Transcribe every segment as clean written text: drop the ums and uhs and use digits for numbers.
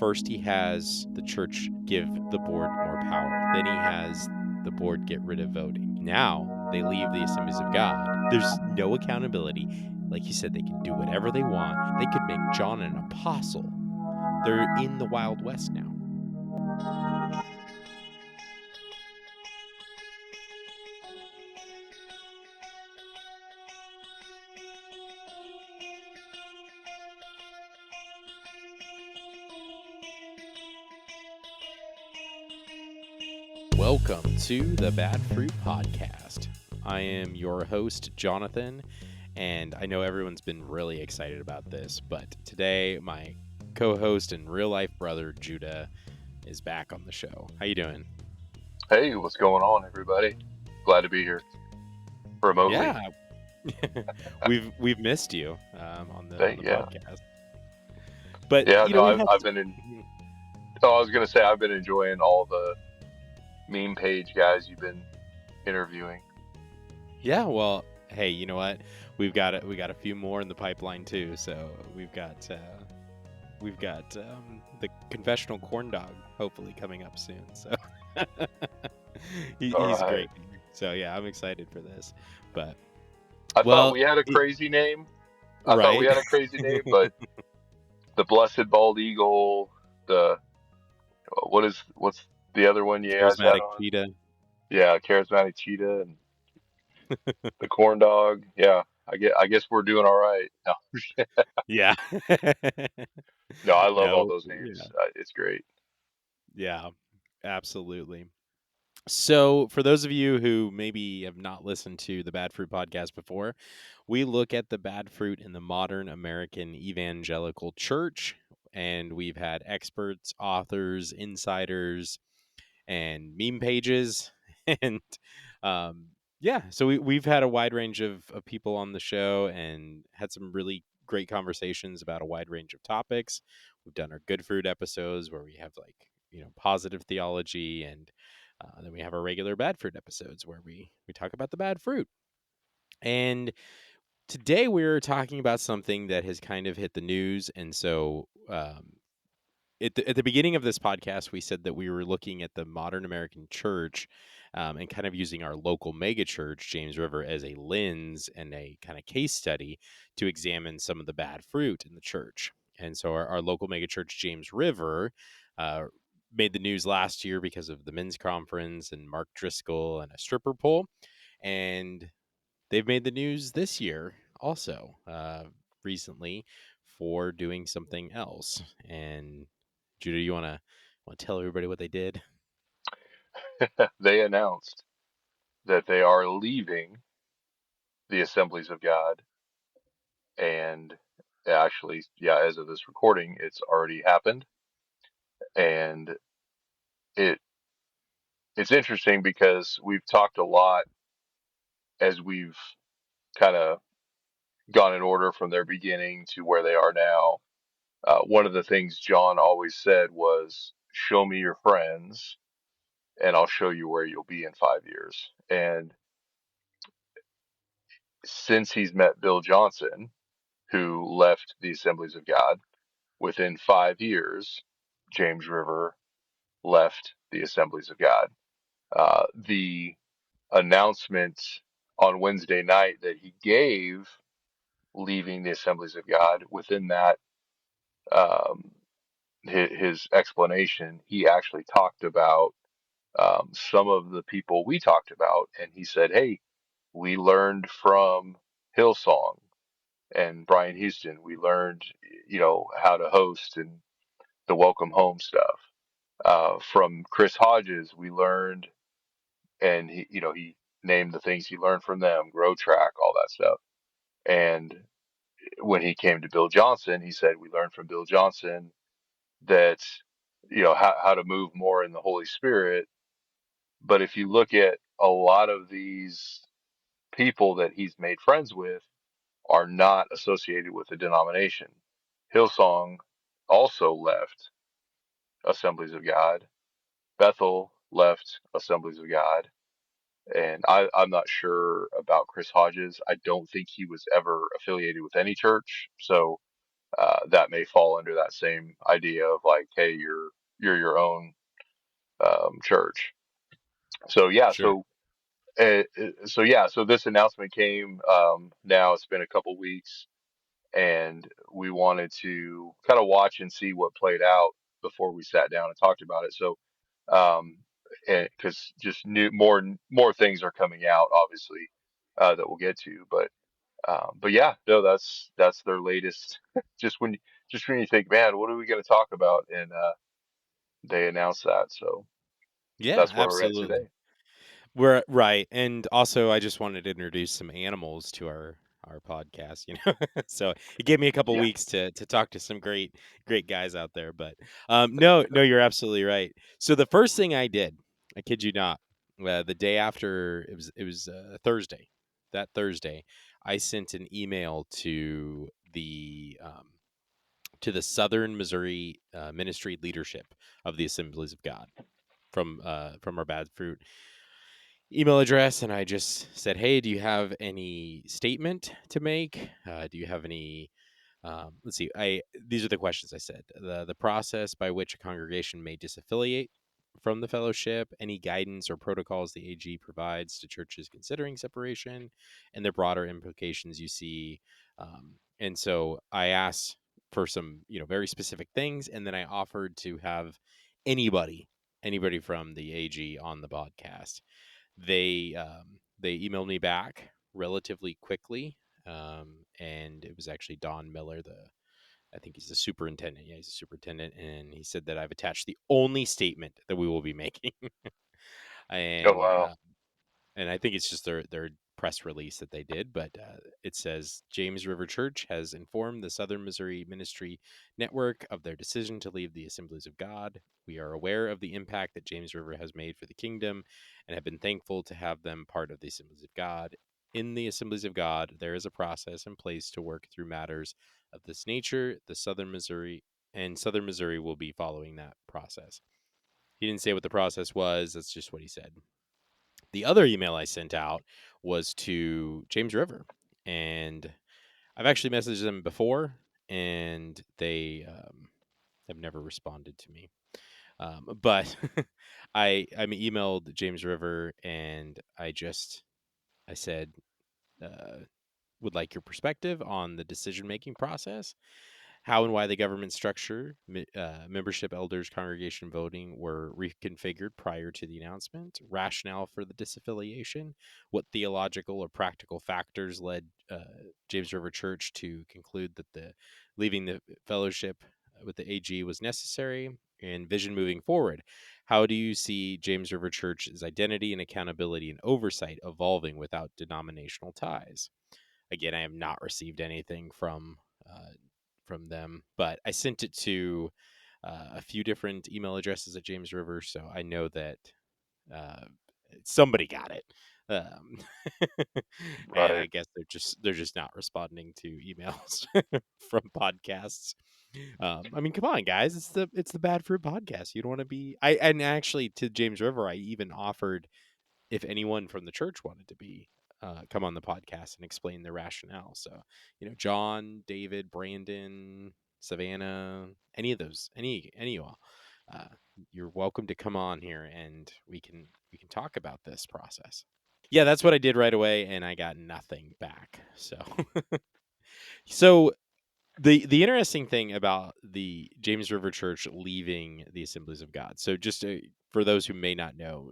first he has the church give the board more power. Then he has the board get rid of voting. Now they leave the Assemblies of God. There's no accountability. Like you said, they can do whatever they want. They could make John an apostle. They're in the Wild West now. Welcome to the Bad Fruit Podcast. I am your host, Jonathan, and I know everyone's been really excited about this, but today my co-host and real-life brother, Judah, is back on the show. How you doing? Hey, what's going on, everybody? Glad to be here remotely. Yeah, we've missed you on the podcast. But yeah, you no, know, I've been in. Oh, I was gonna say I've been enjoying all the meme page guys you've been interviewing. Yeah, well, hey, you know what? We got a few more in the pipeline too. So we've got the confessional corn dog hopefully coming up soon. So he's Right. great. So yeah, I'm excited for this. But I thought we had a crazy name. I thought we right? had a crazy name, but the Blessed Bald Eagle, the what's the other one you guys had Charismatic on? cheetah. Yeah, Charismatic Cheetah and the corn dog. Yeah, I guess we're doing all right. No, Yeah. no, I love all No. those Yeah. names. It's great. Yeah. Absolutely. So, for those of you who maybe have not listened to the Bad Fruit podcast before, we look at the bad fruit in the modern American evangelical church, and we've had experts, authors, insiders, and meme pages, and yeah, so we've had a wide range of people on the show and had some really great conversations about a wide range of topics. We've done our good fruit episodes where we have positive theology, and then we have our regular bad fruit episodes where we talk about the bad fruit. And today we're talking about something that has kind of hit the news, and so at the beginning of this podcast, we said that we were looking at the modern American church and kind of using our local megachurch, James River, as a lens and a kind of case study to examine some of the bad fruit in the church. And so our local megachurch, James River, uh, made the news last year because of the men's conference and Mark Driscoll and a stripper pole. And they've made the news this year also recently for doing something else. And Judah, you want to tell everybody what they did? They announced that they are leaving the Assemblies of God, and actually, yeah, as of this recording, it's already happened, and it it's interesting because we've talked a lot as we've kind of gone in order from their beginning to where they are now. One of the things John always said was, "Show me your friends, and I'll show you where you'll be in 5 years." And since he's met Bill Johnson, who left the Assemblies of God, within 5 years, James River left the Assemblies of God. The announcement on Wednesday night that he gave leaving the Assemblies of God, within that, um, his explanation, he actually talked about some of the people we talked about, and he said, "Hey, we learned from Hillsong and Brian Houston. We learned, how to host and the welcome home stuff. From Chris Hodges, we learned," and he named the things he learned from them, Grow Track, all that stuff. And when he came to Bill Johnson, he said, "We learned from Bill Johnson that, how to move more in the Holy Spirit." But if you look at a lot of these people that he's made friends with, are not associated with the denomination. Hillsong also left Assemblies of God. Bethel left Assemblies of God. And I'm not sure about Chris Hodges. I don't think he was ever affiliated with any church. So that may fall under that same idea of like, hey, you're your own church. So yeah, Sure. so this announcement came. Now it's been a couple weeks, and we wanted to kind of watch and see what played out before we sat down and talked about it. So, um, and because just more things are coming out, obviously, that we'll get to, but yeah, no, that's their latest. just when just when you think, man, what are we going to talk about? And they announced that, so Yeah, that's where we're at absolutely. today. We're right, and also I just wanted to introduce some animals to our podcast, you know. So it gave me a couple Yeah. weeks to talk to some great guys out there. But no, you're absolutely right. So the first thing I did, I kid you not, the day after it was Thursday. That Thursday, I sent an email to the Southern Missouri ministry leadership of the Assemblies of God from our bad fruit email address, and I just said, "Hey, do you have any statement to make? Do you have any?" Let's see. I These are the questions I said. The process by which a congregation may disaffiliate from the fellowship, any guidance or protocols the AG provides to churches considering separation, and the broader implications you see. And so I asked for some, very specific things, and then I offered to have anybody, anybody from the AG on the podcast. They emailed me back relatively quickly, and it was actually Don Miller, the I think he's the superintendent. Yeah, he's a superintendent, and he said that I've attached the only statement that we will be making, Oh and wow. and I think it's just their press release that they did, but it says James River Church has informed the Southern Missouri Ministry Network of their decision to leave the Assemblies of God. We are aware of the impact that James River has made for the kingdom and have been thankful to have them part of the Assemblies of God. In the Assemblies of God, there is a process in place to work through matters of this nature. The Southern Missouri will be following that process. He didn't say what the process was. That's just what he said. The other email I sent out was to James River, and I've actually messaged them before, and they have never responded to me. But I emailed James River, and I said, uh, would like your perspective on the decision making process, how and why the government structure, membership, elders, congregation voting were reconfigured prior to the announcement, rationale for the disaffiliation, what theological or practical factors led James River Church to conclude that the leaving the fellowship with the AG was necessary, and vision moving forward. How do you see James River Church's identity and accountability and oversight evolving without denominational ties? Again, I have not received anything from them, but I sent it to a few different email addresses at James River, so I know that uh, somebody got it. Um, and Right. I guess they're just not responding to emails from podcasts. I mean, come on, guys! It's the Bad Fruit podcast. You don't want to be. I and actually to James River, I even offered if anyone from the church wanted to be come on the podcast and explain their rationale. So, John, David, Brandon, Savannah, any of those, any of y'all, uh, you're welcome to come on here and we can talk about this process. Yeah, that's what I did right away, and I got nothing back. So the interesting thing about the James River Church leaving the Assemblies of God. So just for those who may not know,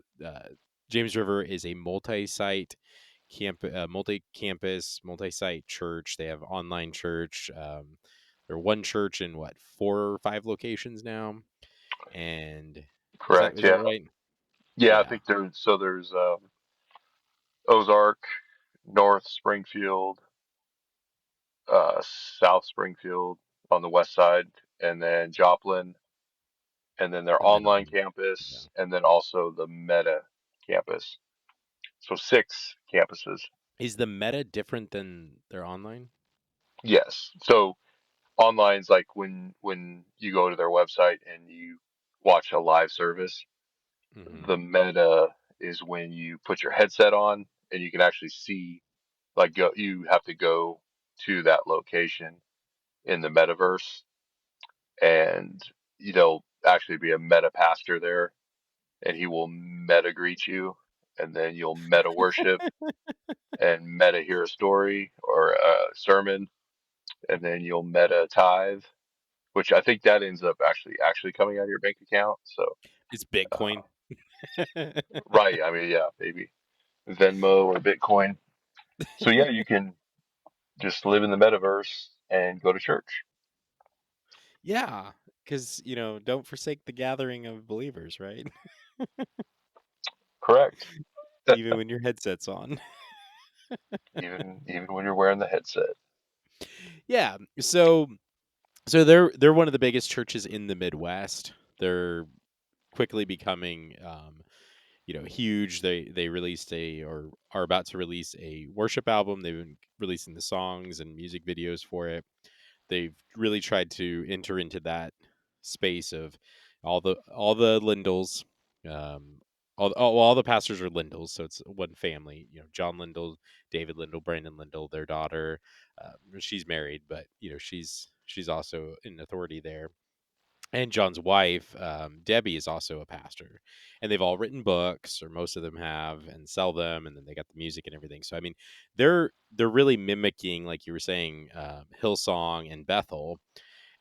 James River is a multi-campus, multi-site church. They have online church. They're one church in what 4 or 5 locations now, and is that Correct. is that Yeah. right? Yeah. I Yeah, think there's Ozark, North Springfield, South Springfield on the west side, and then Joplin, and then their and then online on. Yeah. campus, and then also the Meta campus. So 6 campuses. Is the meta different than their online? Yes. So online's like when you go to their website and you watch a live service. Hmm. The Meta is when you put your headset on and you can actually see, like, you have to go to that location in the metaverse, and there'll actually be a meta pastor there, and he will meta greet you, and then you'll meta worship and meta hear a story or a sermon, and then you'll meta tithe, which I think that ends up actually coming out of your bank account. So, It's Bitcoin. right, I mean, yeah, maybe Venmo or Bitcoin. So yeah, you can just live in the metaverse and go to church. Yeah, because don't forsake the gathering of believers, right? Correct. Even when your headset's on. Even when you're wearing the headset. Yeah. So they're one of the biggest churches in the Midwest. They're quickly becoming huge. They released a or are about to release a worship album. They've been releasing the songs and music videos for it. They've really tried to enter into that space of all the Lindells. Um, all the pastors are Lindells, so it's one family. John Lindell, David Lindell, Brandon Lindell, their daughter. She's married, but she's also in authority there. And John's wife, Debbie, is also a pastor, and they've all written books, or most of them have, and sell them, and then they got the music and everything. So I mean, they're really mimicking, like you were saying, Hillsong and Bethel,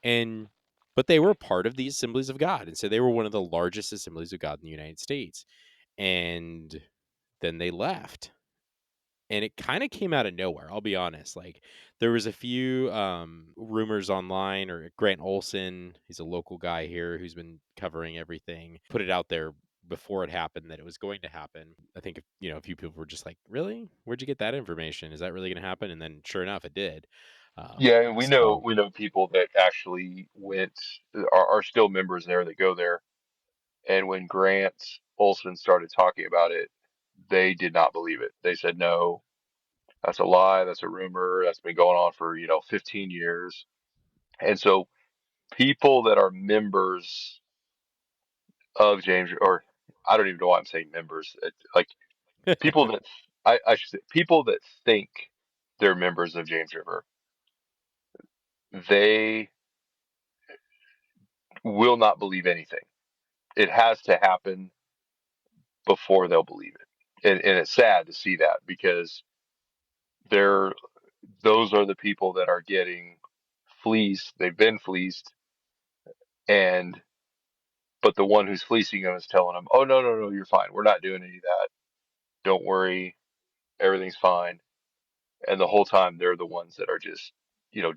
and but they were part of the Assemblies of God, and so they were one of the largest Assemblies of God in the United States, and then they left, and it kind of came out of nowhere. I'll be honest. Like there was a few rumors online, or Grant Olson, he's a local guy here who's been covering everything, put it out there before it happened that it was going to happen. I think a few people were just like, "Really? Where'd you get that information? Is that really going to happen?" And then sure enough, it did. Yeah, and we know So we know people that actually are still members there that go there. And when Grant Olson started talking about it, they did not believe it. They said, "No, that's a lie. That's a rumor. That's been going on for 15 years." And so people that are members of James, or I don't even know why I'm saying members, like people that I should say people that think they're members of James River, they will not believe anything. It has to happen before they'll believe it. And it's sad to see that because they're those are the people that are getting fleeced. They've been fleeced, and but the one who's fleecing them is telling them, "Oh, no, no, no, you're fine. We're not doing any of that. Don't worry, everything's fine." And the whole time they're the ones that are just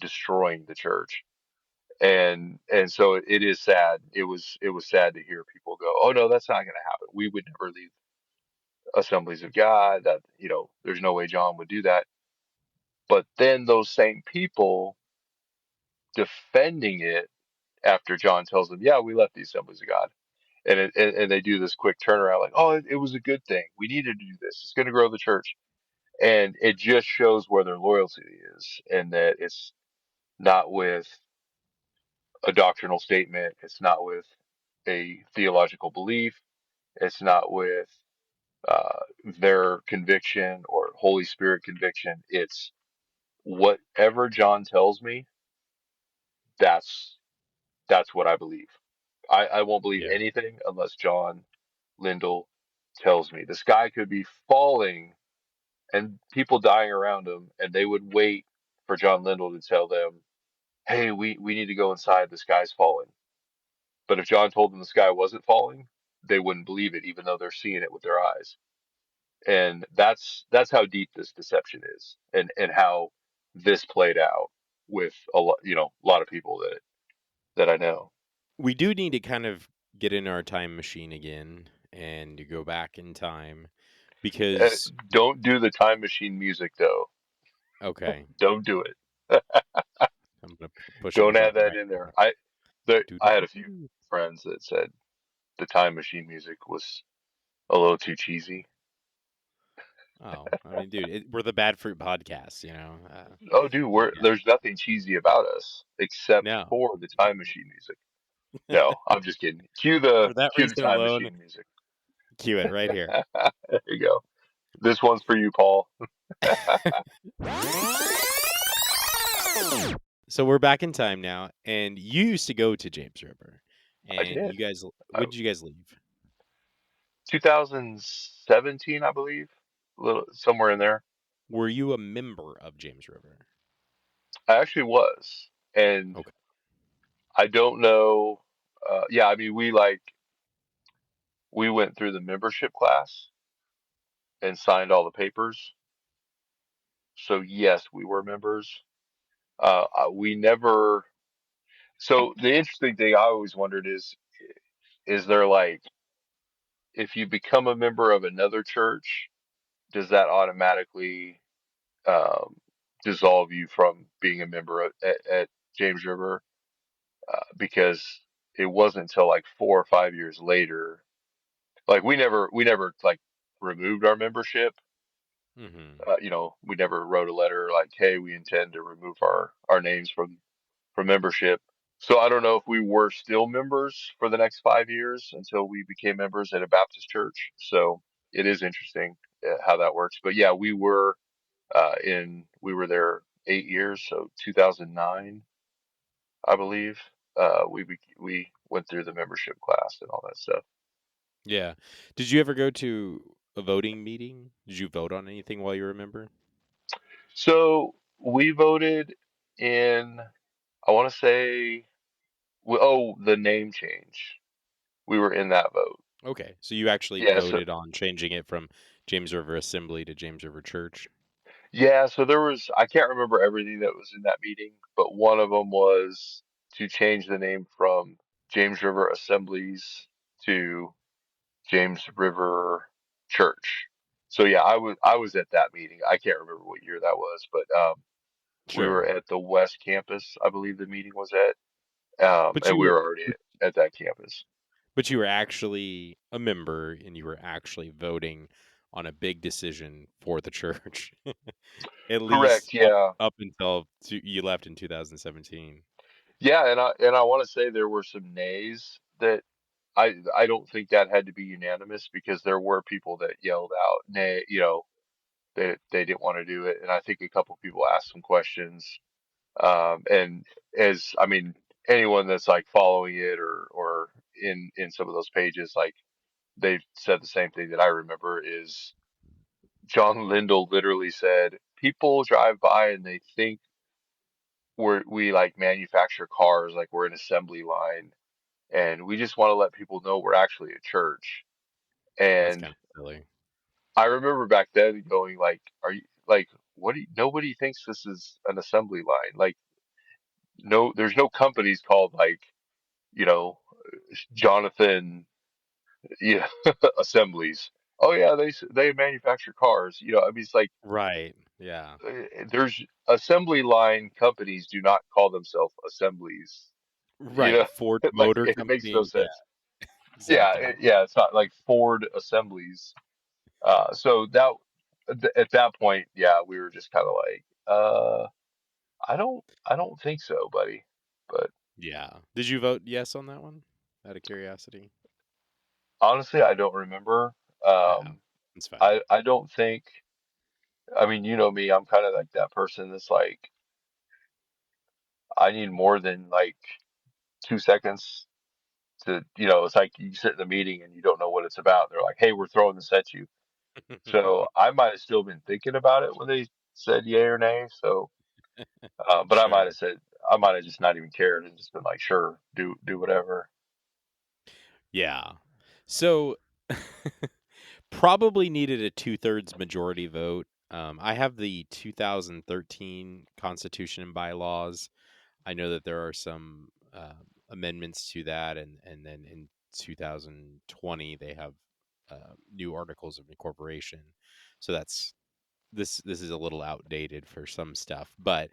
destroying the church. And so it is sad. It was sad to hear people go, "Oh no, that's not going to happen. We would never leave Assemblies of God. That there's no way John would do that." But then those same people defending it after John tells them, "Yeah, we left the Assemblies of God," and they do this quick turnaround, like, "Oh, it was a good thing. We needed to do this. It's going to grow the church," and it just shows where their loyalty is, and that it's not with a doctrinal statement. It's not with a theological belief. It's not with their conviction or Holy Spirit conviction. It's whatever John tells me. That's that's what I believe. I won't believe yeah, anything unless John Lindell tells me. The sky could be falling and people dying around him, and they would wait for John Lindell to tell them, "Hey, we need to go inside. The sky's falling." But if John told them the sky wasn't falling, they wouldn't believe it, even though they're seeing it with their eyes. And that's how deep this deception is, and how this played out with a lot of people that I know. we do need to kind of get in our time machine again and to go back in time because Don't do the time machine music though. okay, Don't do it. I'm gonna push a Don't add button that right in there. now. I had a few Doo-doo-doo-doo. friends that said the time machine music was a little too cheesy. Oh, I mean, dude, we're the Bad Fruit podcast, Oh, dude, yeah. there's nothing cheesy about us except No. for the time machine music. No, I'm just kidding. For that Cue the reason time alone, machine music. cue it right here. There you go. This one's for you, Paul. So we're back in time now, and you used to go to James River, I and did. you guys, I, when did you guys leave? 2017, I believe, a little somewhere in there. Were you a member of James River? I actually was, and Okay. I don't know. Yeah, I mean, we went through the membership class and signed all the papers. So yes, we were members. We never. So the interesting thing I always wondered is there like if you become a member of another church, does that automatically um, dissolve you from being a member at James River? Because it wasn't until like 4 or 5 years later, like we never like removed our membership. Hmm. We never wrote a letter like, "Hey, we intend to remove our names from membership." So I don't know if we were still members for the next 5 years until we became members at a Baptist church. So it is interesting how that works. But yeah, we were there 8 years, so 2009, I believe. We went through the membership class and all that stuff. Yeah. Did you ever go to a voting meeting? Did you vote on anything while you were a member? So we voted in, I want to say, the name change. We were in that vote. Okay, so you actually Yeah, so voted on changing it from James River Assembly to James River Church? yeah, so there was, I can't remember everything that was in that meeting, but one of them was to change the name from James River Assemblies to James River Church. So yeah, I was at that meeting. I can't remember what year that was, but we were Sure. at the West Campus, I believe the meeting was at, But and you we were were already at that campus. but you were actually a member, and you were actually voting on a big decision for the church. At least Correct. Yeah. up until you left in 2017. Yeah, and I want to say there were some nays that I don't think that had to be unanimous because there were people that yelled out nay, they didn't want to do it, and I think a couple people asked some questions. And as I mean, anyone that's like following it or in some of those pages, like they've said the same thing that I remember is John Lindell literally said, people drive by and they think we like manufacture cars, like we're an assembly line, and we just want to let people know we're actually a church. That's And kind of silly. I remember back then going like, are you like, what do you, nobody thinks this is an assembly line. Like, no, there's no companies called like, you know, Jonathan, yeah, assemblies. Oh yeah, they manufacture cars. I mean, it's like Right. Yeah. there's assembly line companies do not call themselves assemblies. You Right. know, Ford like Motor it makes no Company. Yeah, sense. Yeah, exactly. it's not like Ford assemblies. So at that point, yeah, we were just kind of like, I don't think so, buddy. But Yeah. Did you vote yes on that one? Out of curiosity? honestly, I don't remember. Yeah. Um, It's fine. I don't think. I mean, you know me, I'm kind of like that person that's like, I need more than like 2 seconds to, it's like you sit in a meeting and you don't know what it's about. They're like, hey, we're throwing this at you. So I might have still been thinking about it when they said yay or nay. So, but Sure. I might have just not even cared and just been like, sure, do whatever. Yeah. So probably needed a two-thirds majority vote. I have the 2013 Constitution and bylaws. I know that there are some amendments to that, and then in 2020 they have new articles of incorporation. So this is a little outdated for some stuff, but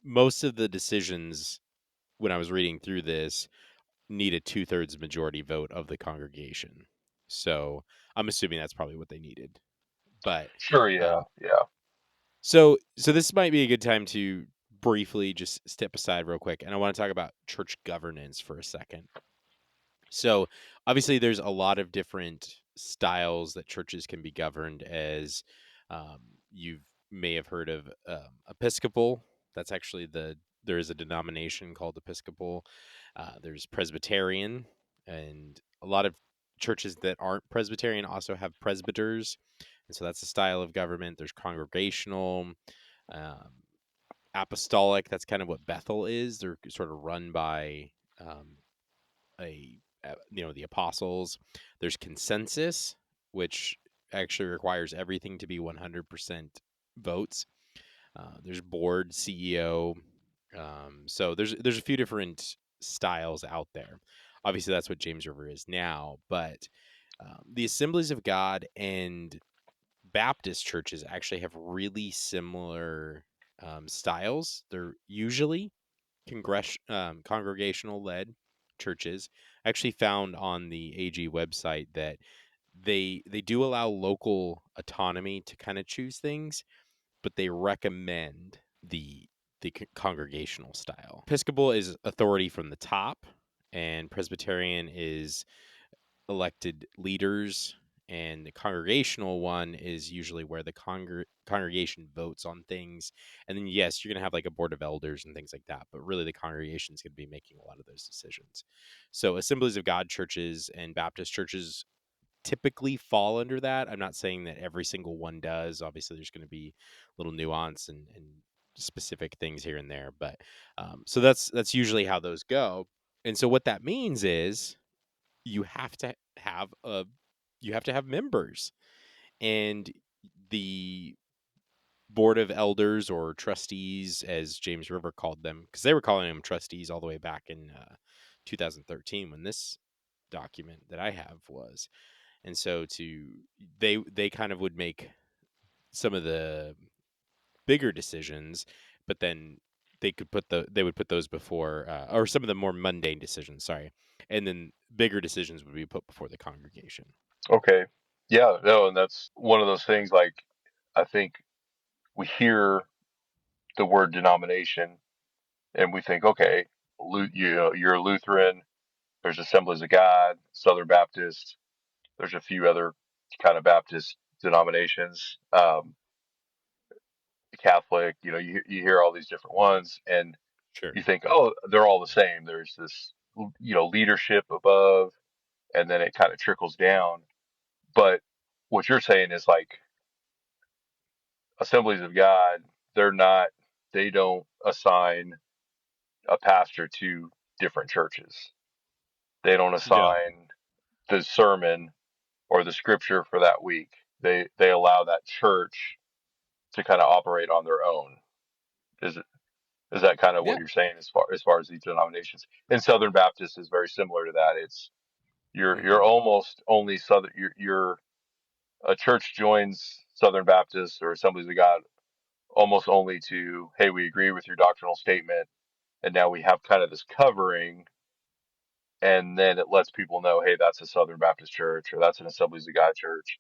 most of the decisions when I was reading through this need a two-thirds majority vote of the congregation. So I'm assuming that's probably what they needed. But Sure, uh, yeah, yeah, so this might be a good time to briefly just step aside real quick, and I want to talk about church governance for a second. So obviously, there's a lot of different styles that churches can be governed as. You may have heard of Episcopal. That's actually the there is a denomination called Episcopal. There's Presbyterian, and a lot of churches that aren't Presbyterian also have presbyters, and so that's a style of government. There's congregational, um, apostolic. That's kind of what Bethel is. They're sort of run by um, the apostles. There's consensus, which actually requires everything to be 100% votes. There's board, CEO. So there's a few different styles out there. Obviously, that's what James River is now. But the Assemblies of God and Baptist churches actually have really similar styles. They're usually congregational led churches. I actually found on the AG website that they do allow local autonomy to kind of choose things, but they recommend the congregational style. Episcopal is authority from the top, and Presbyterian is elected leaders, and the congregational one is usually where the congregation votes on things. And then yes, you're going to have like a board of elders and things like that, but really the congregation is going to be making a lot of those decisions. So Assemblies of God churches and Baptist churches typically fall under that. I'm not saying that every single one does. Obviously there's going to be little nuance and specific things here and there, but so that's usually how those go. And so what that means is you have to have a you have to have members, and the board of elders, or trustees as James River called them, because they were calling them trustees all the way back in 2013 when this document that I have was. And so they kind of would make some of the bigger decisions, but then they would put those before, or some of the more mundane decisions, sorry, and then bigger decisions would be put before the congregation. Okay. Yeah, no, and that's one of those things like I think we hear the word denomination and we think, okay, you're a Lutheran, there's Assemblies of God, Southern Baptist, there's a few other kind of Baptist denominations, Catholic, you hear all these different ones and Sure. you think, oh, they're all the same. There's this, leadership above and then it kind of trickles down. But what you're saying is like Assemblies of God, they're not, they don't assign a pastor to different churches. They don't No. assign the sermon or the scripture for that week. They allow that church to kind of operate on their own. Is it is that kind of what Yeah. you're saying as far as these denominations? And Southern Baptist is very similar to that. It's you're Hmm. almost only Southern. You're a church joins Southern Baptist or Assemblies of God almost only to, hey, we agree with your doctrinal statement, and now we have kind of this covering, and then it lets people know, hey, that's a Southern Baptist church or that's an Assemblies of God church.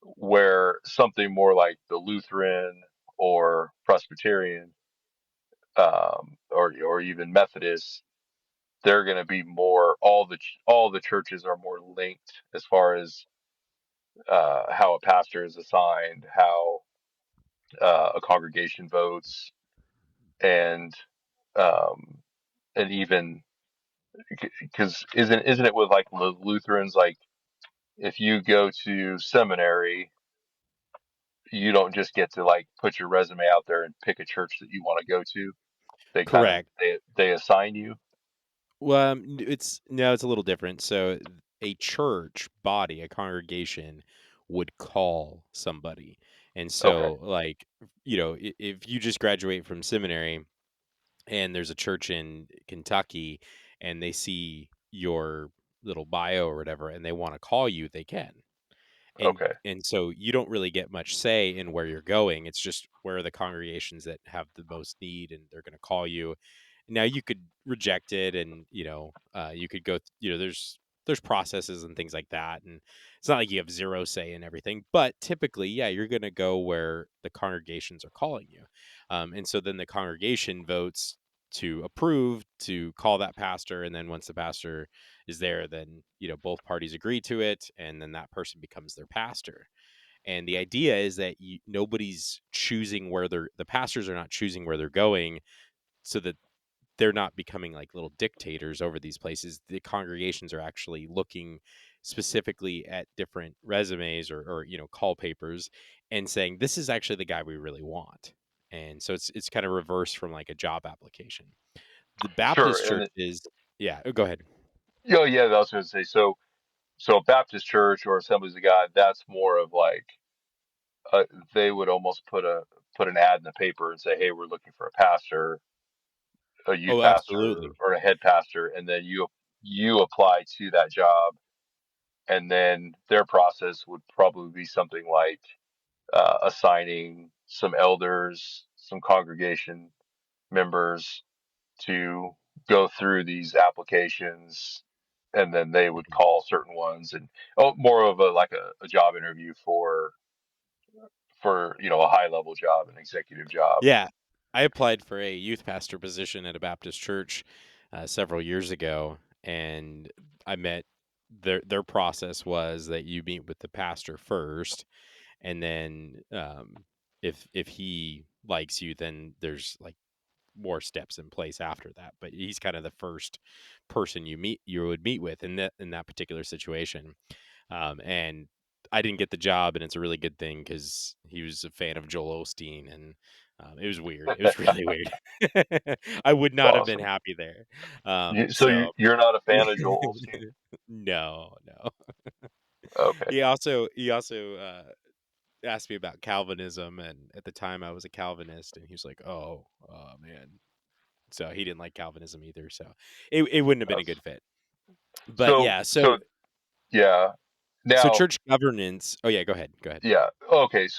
Where something more like the Lutheran or Presbyterian, or even Methodist, they're going to be more, all the churches are more linked as far as how a pastor is assigned, how a congregation votes, and um, and even because isn't it with like Lutherans, like if you go to seminary, you don't just get to like put your resume out there and pick a church that you want to go to. They kind of Correct. they assign you. Well, it's a little different. So a church body, a congregation, would call somebody, and Okay, so like if you just graduate from seminary and there's a church in Kentucky and they see your little bio or whatever and they want to call you, they can. okay, And so you don't really get much say in where you're going. It's just where are the congregations that have the most need, and they're going to call you. Now you could reject it, and you could go. There's processes and things like that, and it's not like you have zero say in everything. But typically, yeah, you're going to go where the congregations are calling you, and so then the congregation votes to approve to call that pastor, and then once the pastor is there, then both parties agree to it, and then that person becomes their pastor. And the idea is that nobody's choosing where the pastors are not choosing where they're going. so that they're not becoming like little dictators over these places. The congregations are actually looking specifically at different resumes or call papers and saying this is actually the guy we really want. And so it's kind of reverse from like a job application. The Sure. Baptist And churches, yeah, go ahead. yeah, I was going to say so a Baptist church or Assemblies of God, that's more of like they would almost put an ad in the paper and say, "Hey, we're looking for a pastor, a youth Oh, pastor, absolutely. or a head pastor," and then you apply to that job, and then their process would probably be something like assigning some elders, some congregation members to go through these applications, and then they would Mhm. call certain ones, and more of a job interview for a high level job, an executive job. Yeah. I applied for a youth pastor position at a Baptist church several years ago, and I met their process was that you meet with the pastor first, and then if he likes you, then there's like more steps in place after that. But he's kind of the first person you would meet with in that particular situation. And I didn't get the job, and it's a really good thing because he was a fan of Joel Osteen, and it was weird. It was really weird. I would It's not have been awesome. happy there. So So you're not a fan of Joel Osteen? no, no. Okay. He also asked me about Calvinism, and at the time I was a Calvinist, and he was like, "Oh man," so he didn't like Calvinism either. So it wouldn't have been a That's good fit. But so yeah, so yeah. so Now, church governance. Oh yeah, go ahead, go ahead. yeah. Okay.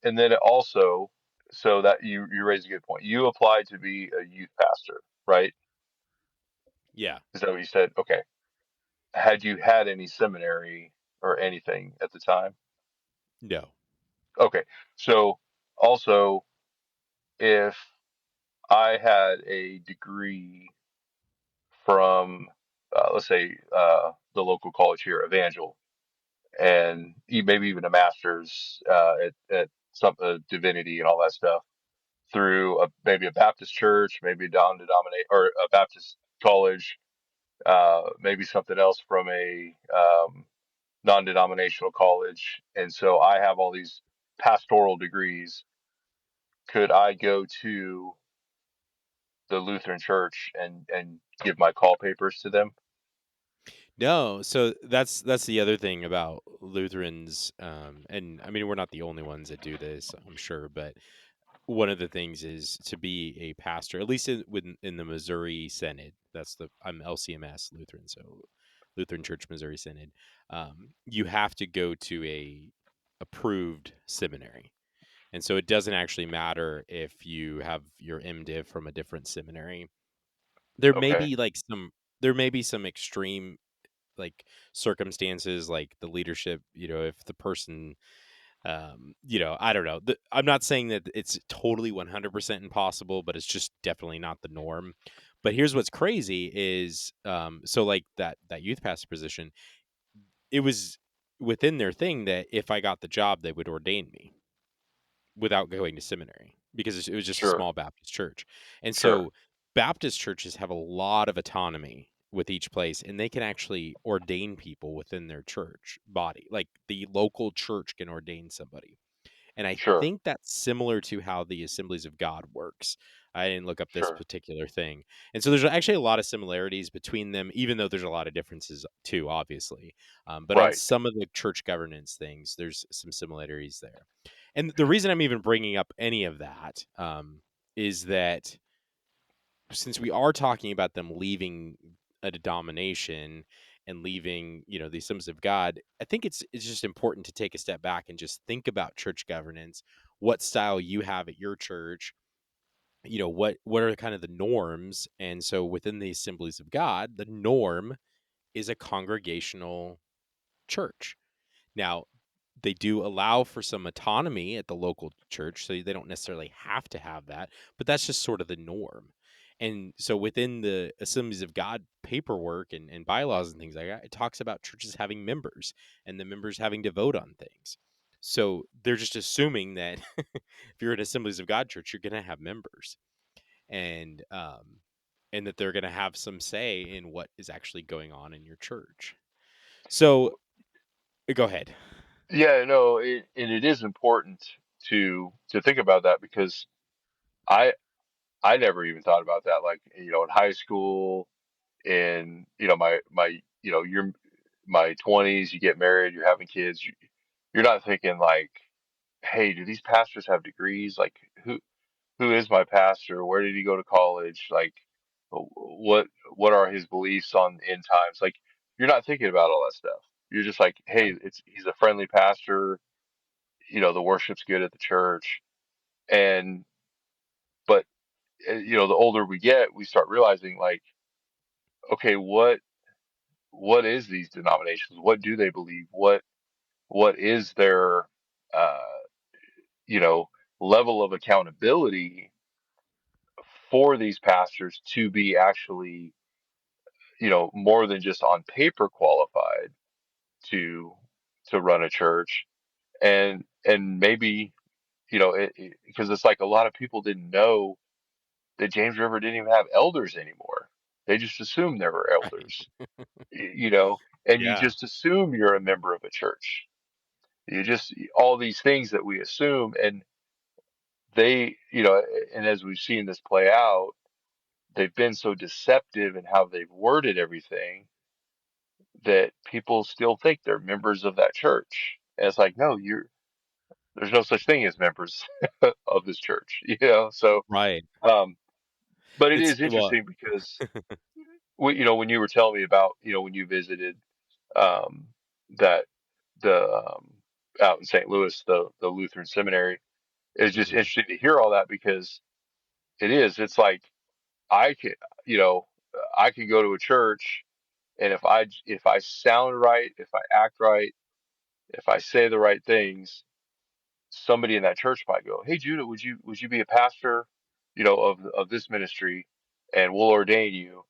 And then it also, so that you raised a good point. You applied to be a youth pastor, right? Yeah, Is that what you said? Okay. Had you had any seminary or anything at the time? no. Okay. So also, if I had a degree from, let's say, the local college here, Evangel, and maybe even a master's at some divinity and all that stuff through maybe a Baptist church, maybe a non-denominate or a Baptist college, maybe something else from a non-denominational college, and so I have all these pastoral degrees. Could I go to the Lutheran Church and give my call papers to them? No, so that's the other thing about Lutherans, and I mean we're not the only ones that do this, I'm sure, but one of the things is to be a pastor, at least in the Missouri Synod. I'm LCMS Lutheran, so Lutheran Church Missouri Synod. You have to go to a approved seminary, and so it doesn't actually matter if you have your MDiv from a different seminary. There may Okay, be like some extreme like circumstances like the leadership, if the person I don't know. I'm not saying that it's totally 100% impossible, but it's just definitely not the norm. But here's what's crazy is so like that youth pastor position, it was within their thing that if I got the job they would ordain me without going to seminary because it was just a sure, small Baptist church. And sure, so Baptist churches have a lot of autonomy with each place, and they can actually ordain people within their church body. Like the local church can ordain somebody. And I sure, think that's similar to how the Assemblies of God works. I didn't look up this sure. particular thing. And so there's actually a lot of similarities between them, even though there's a lot of differences too, obviously. But on Right. some of the church governance things, there's some similarities there. And the reason I'm even bringing up any of that is that since we are talking about them leaving a denomination and leaving, the Assemblies of God, I think it's just important to take a step back and just think about church governance, what style you have at your church, what are kind of the norms. And so within the Assemblies of God, the norm is a congregational church. Now, they do allow for some autonomy at the local church, so they don't necessarily have to have that, but that's just sort of the norm. And so within the Assemblies of God paperwork and bylaws and things like that, it talks about churches having members and the members having to vote on things. So they're just assuming that if you're an Assemblies of God church, you're going to have members. and and that they're going to have some say in what is actually going on in your church. So go ahead. Yeah, no, and it is important to think about that because I I never even thought about that. Like, in high school, in my you're my 20s, you get married, you're having kids, you're not thinking like, hey, do these pastors have degrees? Like, who is my pastor? Where did he go to college? Like, what are his beliefs on end times? Like, you're not thinking about all that stuff. You're just like, hey, Right. he's a friendly pastor. The worship's good at the church, and but the older we get, we start realizing like, okay, what is these denominations? What do they believe? What is their uh, you know level of accountability for these pastors to be actually more than just on paper qualified to run a church, and maybe because it's like a lot of people didn't know that James River didn't even have elders anymore. They just assumed there were Right. elders, and you Yeah. just assume you're a member of a church. You just all these things that we assume, and and as we've seen this play out, they've been so deceptive in how they've worded everything that people still think they're members of that church. And it's like, no, there's no such thing as members of this church, So, Right. um, but it It's is well, interesting because when you were telling me about, when you visited, um, that the out in St. Louis, the Lutheran seminary, it's just mhm. interesting to hear all that because it's like I can, you know, I can go to a church and if I sound right, if I act right, if I say the right things, somebody in that church might go, "Hey, Judah, would you be a pastor, of this ministry, and we'll ordain you."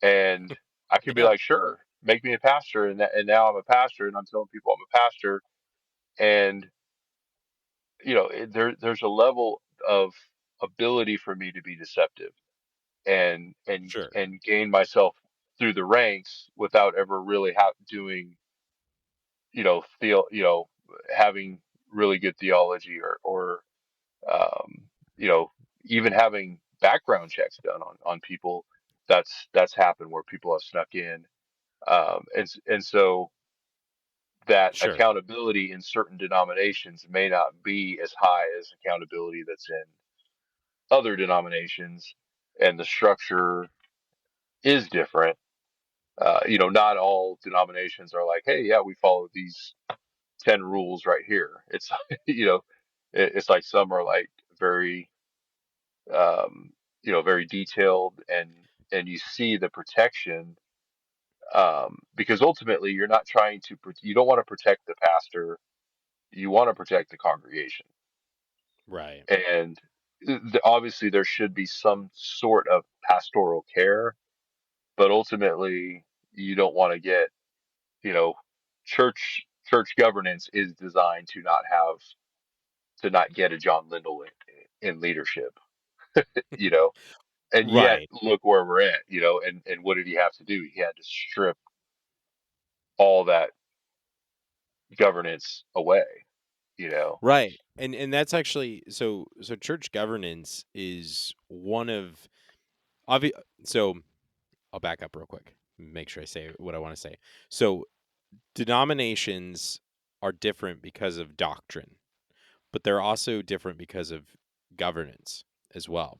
And I could be Yeah, like, "Sure, make me a pastor," and now I'm a pastor, and I'm telling people I'm a pastor, and there's a level of ability for me to be deceptive and and sure. and gain myself through the ranks without ever really doing theo having really good theology or um, you know even having background checks done on people. That's happened where people have snuck in, and so that Sure. accountability in certain denominations may not be as high as accountability that's in other denominations, and the structure is different. Not all denominations are like, hey, yeah, we follow these 10 rules right here. It's, you know, it's like some are like very, um, very detailed, and you see the protection, because ultimately you're not trying to, you don't want to protect the pastor, you want to protect the congregation. Right. And obviously there should be some sort of pastoral care, but ultimately you don't want to get, you know, church governance is designed to not get a John Lindell in leadership, you know. And yet Right. look where we're at, and what did he have to do? He had to strip all that governance away, you know. Right. And that's actually so church governance is one of obvi- so I'll back up real quick. Make sure I say what I want to say. So denominations are different because of doctrine, but they're also different because of governance as well.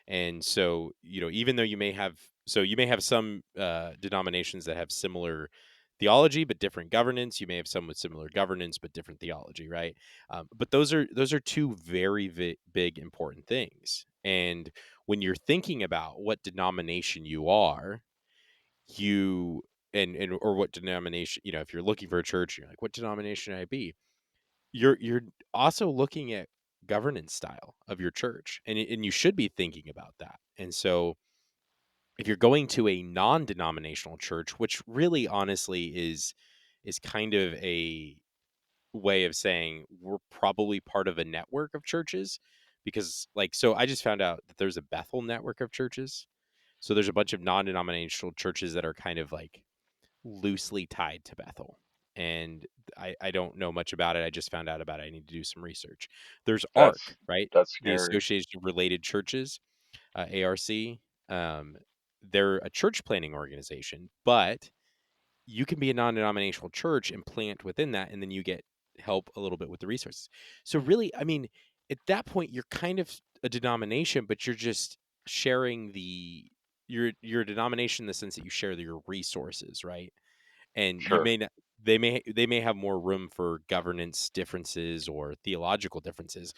And so, even though you may have some denominations that have similar theology but different governance. You may have some with similar governance but different theology, right? But those are two very big important things. And when you're thinking about what denomination you are, you and or what denomination, if you're looking for a church, you're like, what denomination should I be? You're also looking at governance style of your church, and you should be thinking about that. And so if you're going to a non-denominational church, which really honestly is kind of a way of saying we're probably part of a network of churches, because so I just found out that there's a Bethel network of churches. So there's a bunch of non-denominational churches that are kind of like loosely tied to Bethel. And I don't know much about it. I just found out about it. I need to do some research. There's That's ARC, right? that's The scary. Association of Related Churches, ARC. Um, they're a church planning organization, but you can be a non-denominational church and plant within that, and then you get help a little bit with the resources. So really, I mean, at that point, you're kind of a denomination, but you're just sharing your denomination in the sense that you share your resources, right? And you Sure. may not they may have more room for governance differences or theological differences,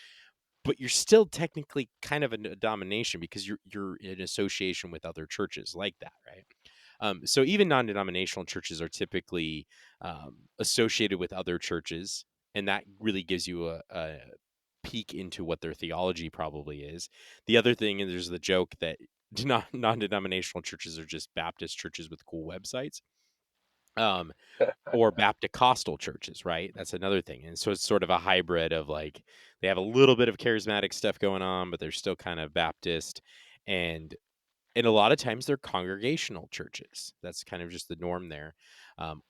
but you're still technically kind of a domination because you're in association with other churches like that, right? So even non-denominational churches are typically associated with other churches, and that really gives you a peek into what their theology probably is. The other thing, and there's the joke that non-denominational churches are just Baptist churches with cool websites. Or Baptist churches, right? That's another thing. And so it's sort of a hybrid of like they have a little bit of charismatic stuff going on, but they're still kind of Baptist. And a lot of times they're congregational churches. That's kind of just the norm there.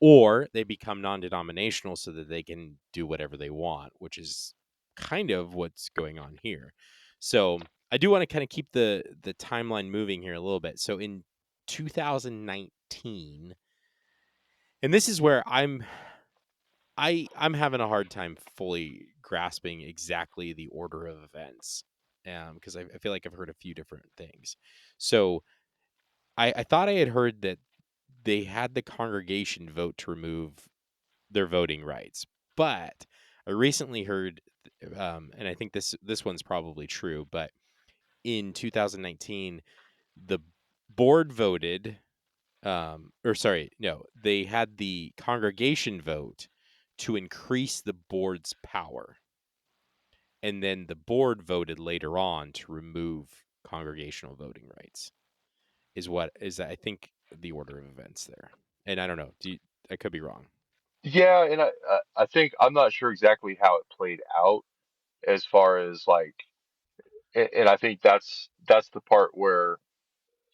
Or they become non-denominational so that they can do whatever they want, which is kind of what's going on here. So I do want to kind of keep the timeline moving here a little bit. So in 2019, and this is where I'm having a hard time fully grasping exactly the order of events, because I feel like I've heard a few different things. So I thought I had heard that they had the congregation vote to remove their voting rights, but I recently heard, and I think this one's probably true, but in 2019, the board voted, or sorry, no, they had the congregation vote to increase the board's power. And then the board voted later on to remove congregational voting rights. Is I think the order of events there. And I don't know. I could be wrong. Yeah, and I think I'm not sure exactly how it played out as far as like, and I think that's the part where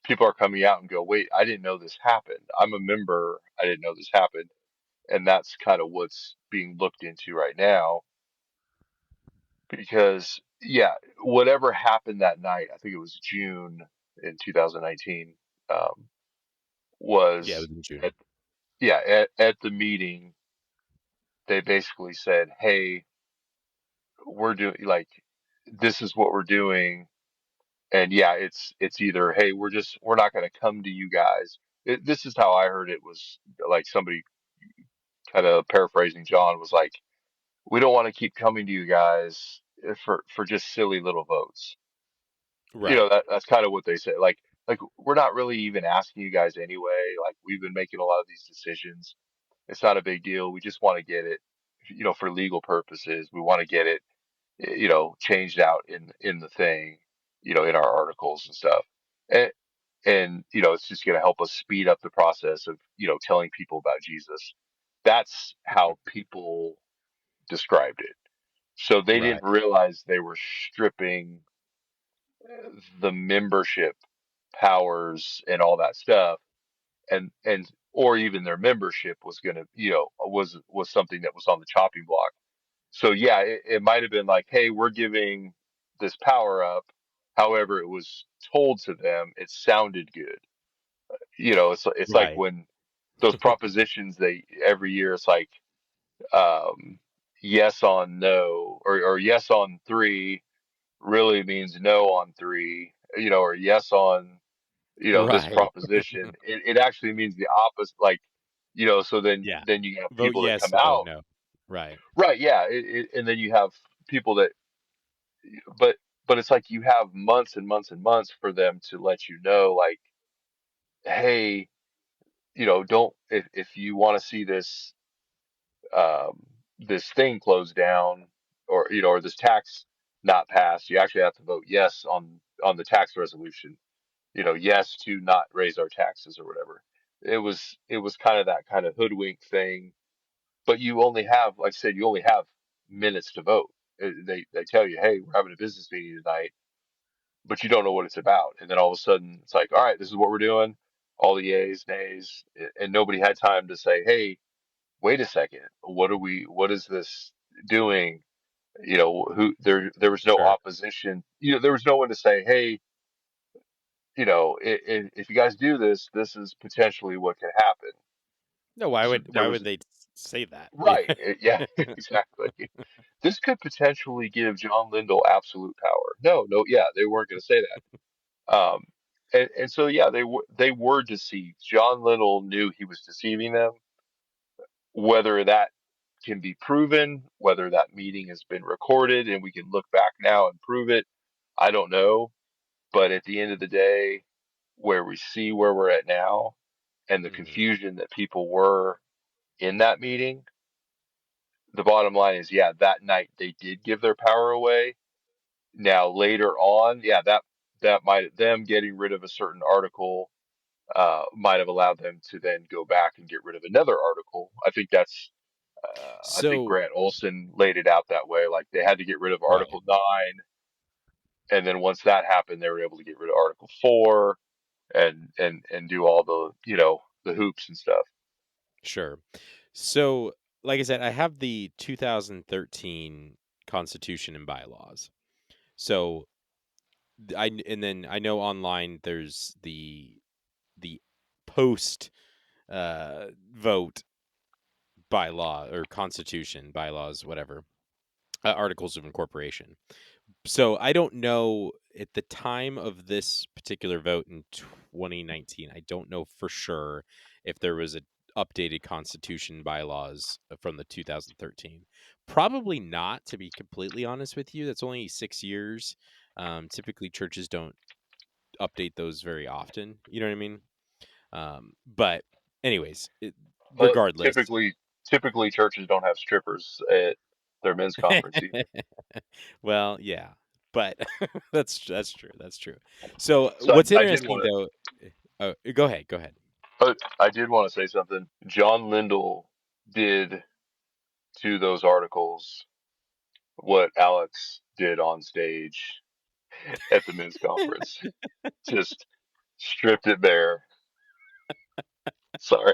people are coming out and go, wait, I didn't know this happened. I'm a member. I didn't know this happened. And that's kind of what's being looked into right now because, yeah, whatever happened that night, I think it was June in 2019, um, Yeah, it was was in June. at, yeah, at the meeting, they basically said, hey, we're doing like, this is what we're doing. And yeah, it's either, hey, we're not going to come to you guys. This is how I heard it was like somebody kind of paraphrasing John was like, we don't want to keep coming to you guys for just silly little votes. You know, Right. that's kind of what they said. Like we're not really even asking you guys anyway. Like we've been making a lot of these decisions. It's not a big deal. We just want to get it, for legal purposes. We want to get it, changed out in the thing, in our articles and stuff. And it's just going to help us speed up the process of, telling people about Jesus. That's how people described it. So they Right. didn't realize they were stripping the membership powers and all that stuff, and or even their membership was going to, was something that was on the chopping block. So yeah, it might have been like, hey, we're giving this power up. However, it was told to them, it sounded good. It's like Right. when those propositions, they every year it's like, um, yes on no, or yes on three really means no on three, or yes on, this Right. proposition. It actually means the opposite. Like, so then Yeah. you have Vote people that yes, come vote out, no. Right. right? Yeah, and then you have people that, but it's like you have months and months and months for them to let you know, like, hey, don't, if you want to see this thing closed down, or or this tax not passed, you actually have to vote yes on the tax resolution. Yes to not raise our taxes or whatever. It was kind of that kind of hoodwink thing, but you only have, like I said, you only have minutes to vote. they tell you, hey, we're having a business meeting tonight, but you don't know what it's about. And then all of a sudden it's like, all right, this is what we're doing. All the yays, nays, and nobody had time to say, hey, wait a second, what is this doing? Who there was no Sure. opposition. There was no one to say, hey, if you guys do this, this is potentially what can happen. No, So there why was would they say that? Yeah. right, yeah, exactly. This could potentially give John Lindell absolute power. No, no, yeah, they weren't going to say that. And so yeah, they were deceived. John Lindell knew he was deceiving them. Whether that can be proven, whether that meeting has been recorded and we can look back now and prove it, I don't know. But at the end of the day, where we see where we're at now and the Mhm. confusion that people were in that meeting, the bottom line is, yeah, that night they did give their power away. Now later on, yeah, that might them getting rid of a certain article might have allowed them to then go back and get rid of another article. I think So, Grant Olson laid it out that way. Like they had to get rid of right. Article 9, and then once that happened, they were able to get rid of Article 4 and do all the hoops and stuff. Sure. So, like I said, I have the 2013 Constitution and bylaws. So, and then I know online there's the post vote bylaw or constitution bylaws, whatever, articles of incorporation. So I don't know at the time of this particular vote in 2019. I don't know for sure if there was a updated constitution bylaws from the 2013. Probably not, to be completely honest with you. That's only 6 years. Typically, churches don't update those very often. You know what I mean? But anyways, But regardless. typically churches don't have strippers at their men's conference either. Well, yeah, but that's true. That's true. So So what's I did interesting want though, go ahead, go ahead. I did want to say something. John Lindell did to those articles what Alex did on stage at the men's conference. Just stripped it bare. Sorry,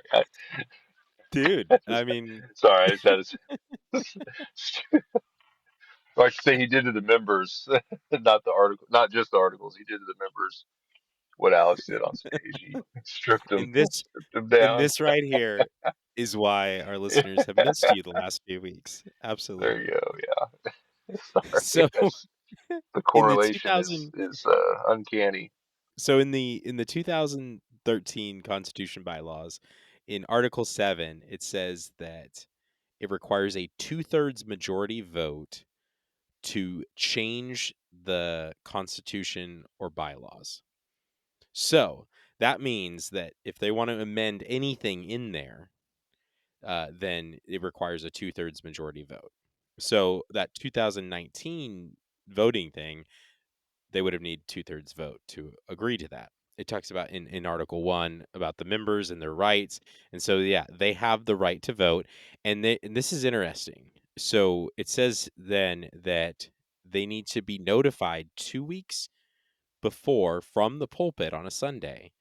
Dude, I mean, sorry, I just had to. Or I should say he did to the members, not the article, not just the articles. He did to the members what Alex did on stage. He stripped them, and this stripped them and down. this right here is why our listeners have missed you the last few weeks. There you Absolutely. go. Yeah. Sorry. So The in the correlation is 2000 uncanny. so in the 2013 Constitution bylaws, in Article 7, it says that it requires a two-thirds majority vote to change the constitution or bylaws. So that means that if they want to amend anything in there, then it requires a two-thirds majority vote. So that 2019 voting thing, they would have needed two-thirds vote to agree to that. It talks about in Article 1 about the members and their rights. And so yeah, they have the right to vote. And this is interesting. So it says then that they need to be notified 2 weeks before from the pulpit on a Sunday,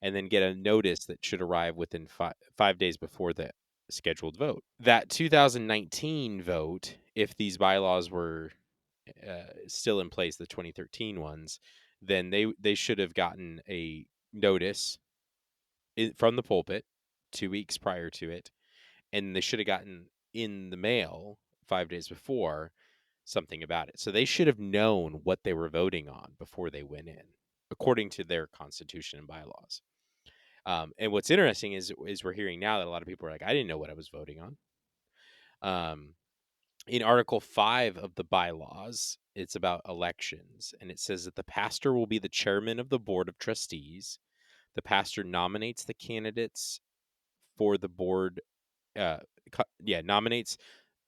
and then get a notice that should arrive within 5 days before the scheduled vote. That 2019 vote, if these bylaws were still in place, the 2013 ones, then they should have gotten a notice from the pulpit 2 weeks prior to it, and they should have gotten in the mail 5 days before something about it. So they should have known what they were voting on before they went in, according to their constitution and bylaws. And what's interesting is we're hearing now that a lot of people are like, I didn't know what I was voting on. Um, in Article 5 of the bylaws, it's about elections, and it says that the pastor will be the chairman of the board of trustees. The pastor nominates the candidates for the board. Nominates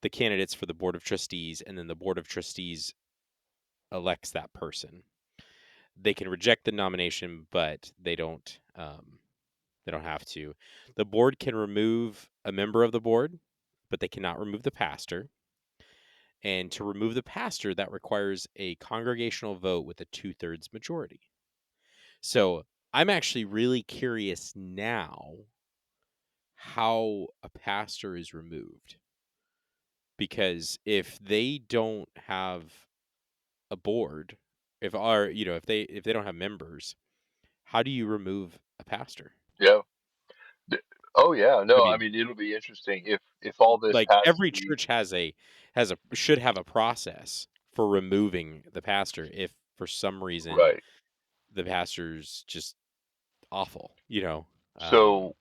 the candidates for the board of trustees, and then the board of trustees elects that person. They can reject the nomination, but they don't. They don't have to. The board can remove a member of the board, but they cannot remove the pastor. And to remove the pastor, that requires a congregational vote with a 2/3 majority. So I'm actually really curious now how a pastor is removed, because if they don't have a board, if they don't have members, how do you remove a pastor? Yeah. D- Oh yeah, I no, I mean, mean it'll be interesting if all this like, has to every be church has a should have a process for removing the pastor if for some reason right. the pastor's just awful, you know? So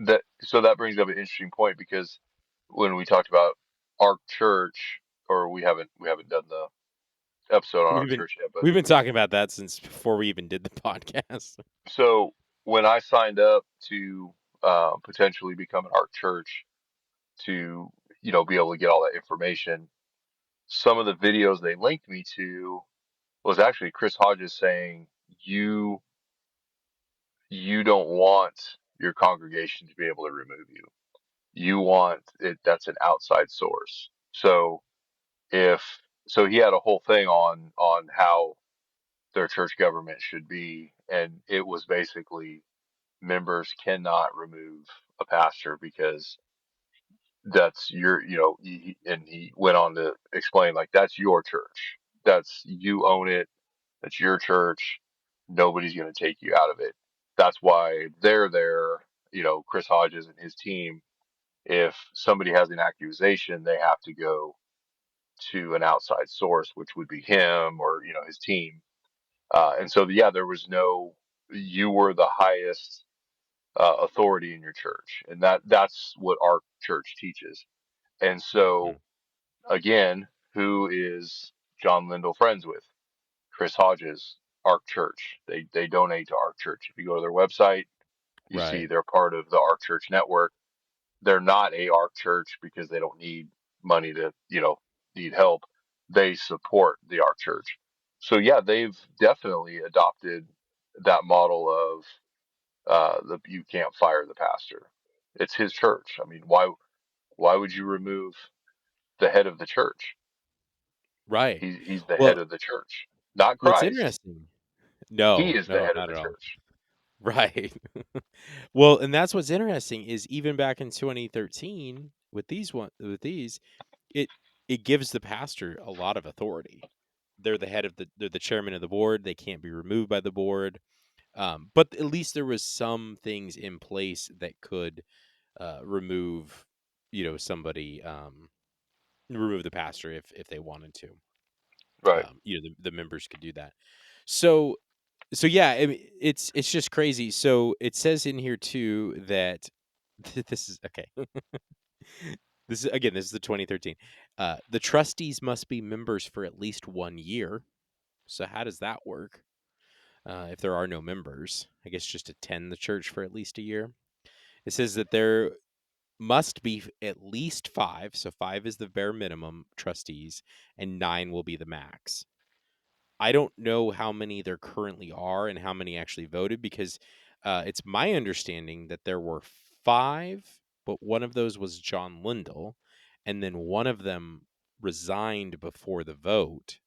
that brings up an interesting point because when we talked about Ark Church, or we haven't done the episode on We've Ark been Church yet, but we've been talking about that since before we even did the podcast. so when I signed up to potentially become an Ark Church to be able to get all that information, some of the videos they linked me to was actually Chris Hodges saying you you don't want your congregation to be able to remove you. You want it, that's an outside source. If so he had a whole thing on how their church government should be, and it was basically members cannot remove a pastor because that's your and he went on to explain like that's your church, that's you own it, that's your church, nobody's going to take you out of it. That's why they're there. Chris Hodges and his team, if somebody has an accusation, they have to go to an outside source, which would be him or his team. And so yeah, there was no, you were the highest authority in your church, and that's what our church teaches. And so Mhm. again, who is John Lindell friends with? Chris Hodges, Ark Church. They donate to Ark Church. If you go to their website, you see Right. they're part of the Ark Church network. They're not a Ark Church because they don't need money to, need help. They support the Ark Church. So yeah, they've definitely adopted that model of the you can't fire the pastor. It's his church. I mean, why would you remove the head of the church? Right. He's the head Well, of the church, not what's Christ. interesting. He No, is the no, head of not the at all. church. Right. Well, and that's what's interesting is even back in 2013 with these, it it gives the pastor a lot of authority. They're the chairman of the board. They can't be removed by the board. But at least there was some things in place that could remove, somebody, remove the pastor if they wanted to. Right. The members could do that. So yeah, I mean, it's just crazy. So it says in here too that this is okay. This is the 2013. The trustees must be members for at least 1 year. So how does that work? If there are no members, I guess just attend the church for at least a year. It says that there must be at least five. So five is the bare minimum trustees, and nine will be the max. I don't know how many there currently are and how many actually voted because it's my understanding that there were five, but one of those was John Lindell, and then one of them resigned before the vote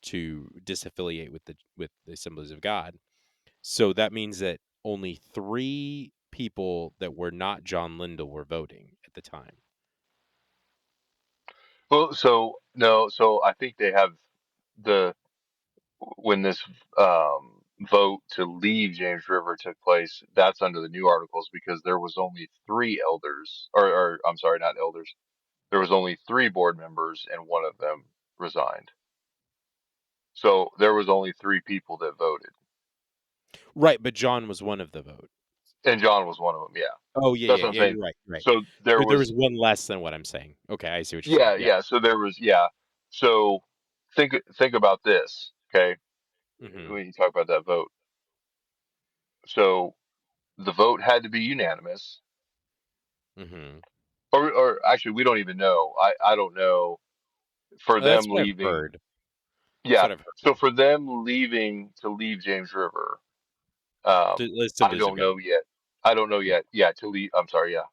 to disaffiliate with the Assemblies of God. So that means that only three people that were not John Lindell were voting at the time. Well, so no, so I think they have the when this vote to leave James River took place, that's under the new articles because there was only three elders, or I'm sorry, not elders. There was only three board members, and one of them resigned. So there was only three people that voted, Right, but John was one of the vote. and John was one of them. Yeah, Oh, yeah, that's yeah, what I'm yeah, saying. you're right, right. So there There was was, one less than what I'm saying. Okay, I see what you're saying. yeah, Yeah. yeah. So there was, yeah. So think about this, okay? Mhm. When you talk about that vote, so the vote had to be unanimous, Mhm. or actually, we don't even know. I don't know for That's them what I've leaving. heard. That's Yeah, what I've so heard. for them leaving to leave James River, The I Assemblies of don't God. know yet. I don't know Yeah. yet. Yeah, to leave. I'm sorry. Yeah,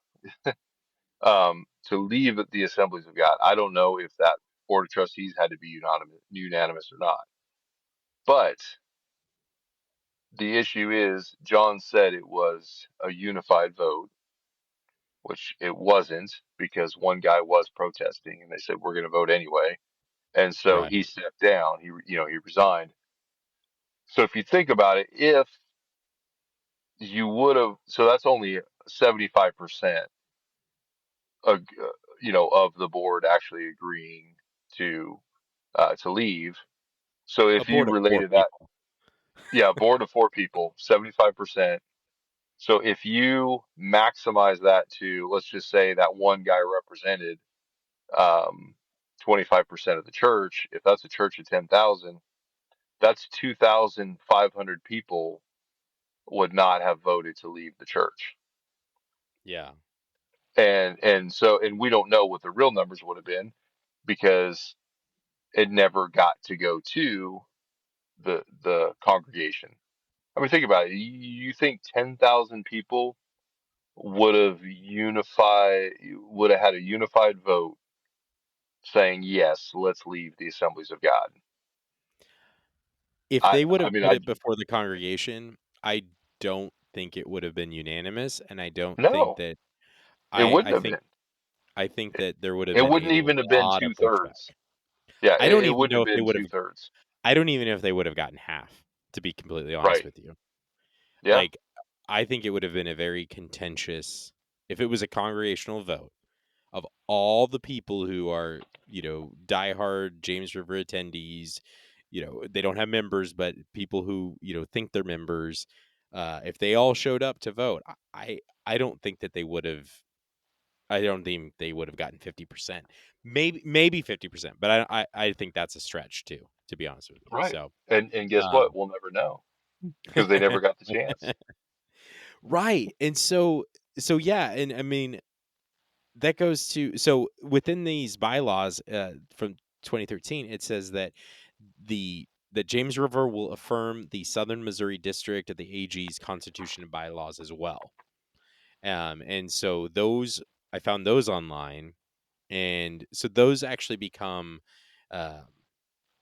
to leave the Assemblies of God. I don't know if that board of trustees had to be unanimous or not. But the issue is, John said it was a unified vote, which it wasn't, because one guy was protesting, and they said we're going to vote anyway, and so he Right. stepped down. He resigned. So if you think about it, if you would have, so that's only 75% of, of the board actually agreeing to leave. So A if you board of 4 related that, people. yeah, board of 4 people, 75%. So if you maximize that to, let's just say that one guy represented um, 25% of the church, if that's a church of 10,000, that's 2,500 people would not have voted to leave the church. Yeah. And we don't know what the real numbers would have been because it never got to go to the congregation. I mean, think about it. You think 10,000 people would have had a unified vote saying, yes, let's leave the Assemblies of God. If I, they would I have mean, put I, it before the congregation, I don't think it would have been unanimous, and I don't think no, that it I wouldn't I have think been. I think It, that there would have it been wouldn't a even have been lot of two pushback. thirds. Yeah, I don't it even wouldn't know have if they been would have 2/3. I don't even know if they would have gotten half, to be completely honest Right. with you. Yeah. Like, I think it would have been a very contentious if it was a congregational vote of all the people who are, diehard James River attendees, they don't have members, but people who, think they're members, if they all showed up to vote, I don't think that they would have. I don't think they would have gotten 50%, maybe 50%, but I think that's a stretch too, to be honest with you. Right. So, And guess what? um, We'll never know because they never got the chance. right, and so yeah, and I mean that goes to so within these bylaws from 2013, it says that that James River will affirm the Southern Missouri District of the AG's Constitution and bylaws as well. And so those I found those online, and so those actually become um,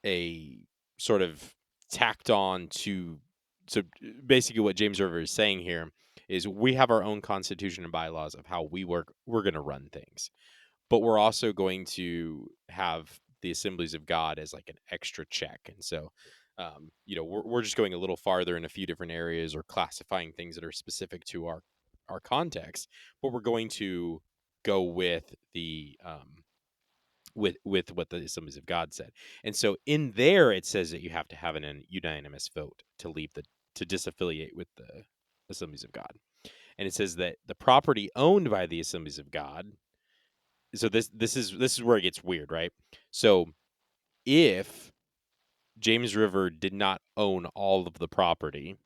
a sort of tacked on to so basically what James River is saying here is we have our own constitution and bylaws of how we're going to run things, but we're also going to have the Assemblies of God as like an extra check. And so we're just going a little farther in a few different areas or classifying things that are specific to our context, but we're going to go with the with what the Assemblies of God said. And so in there it says that you have to have an unanimous vote to leave to disaffiliate with the Assemblies of God. And it says that the property owned by the Assemblies of God, so this is where it gets weird, right? So if James River did not own all of the property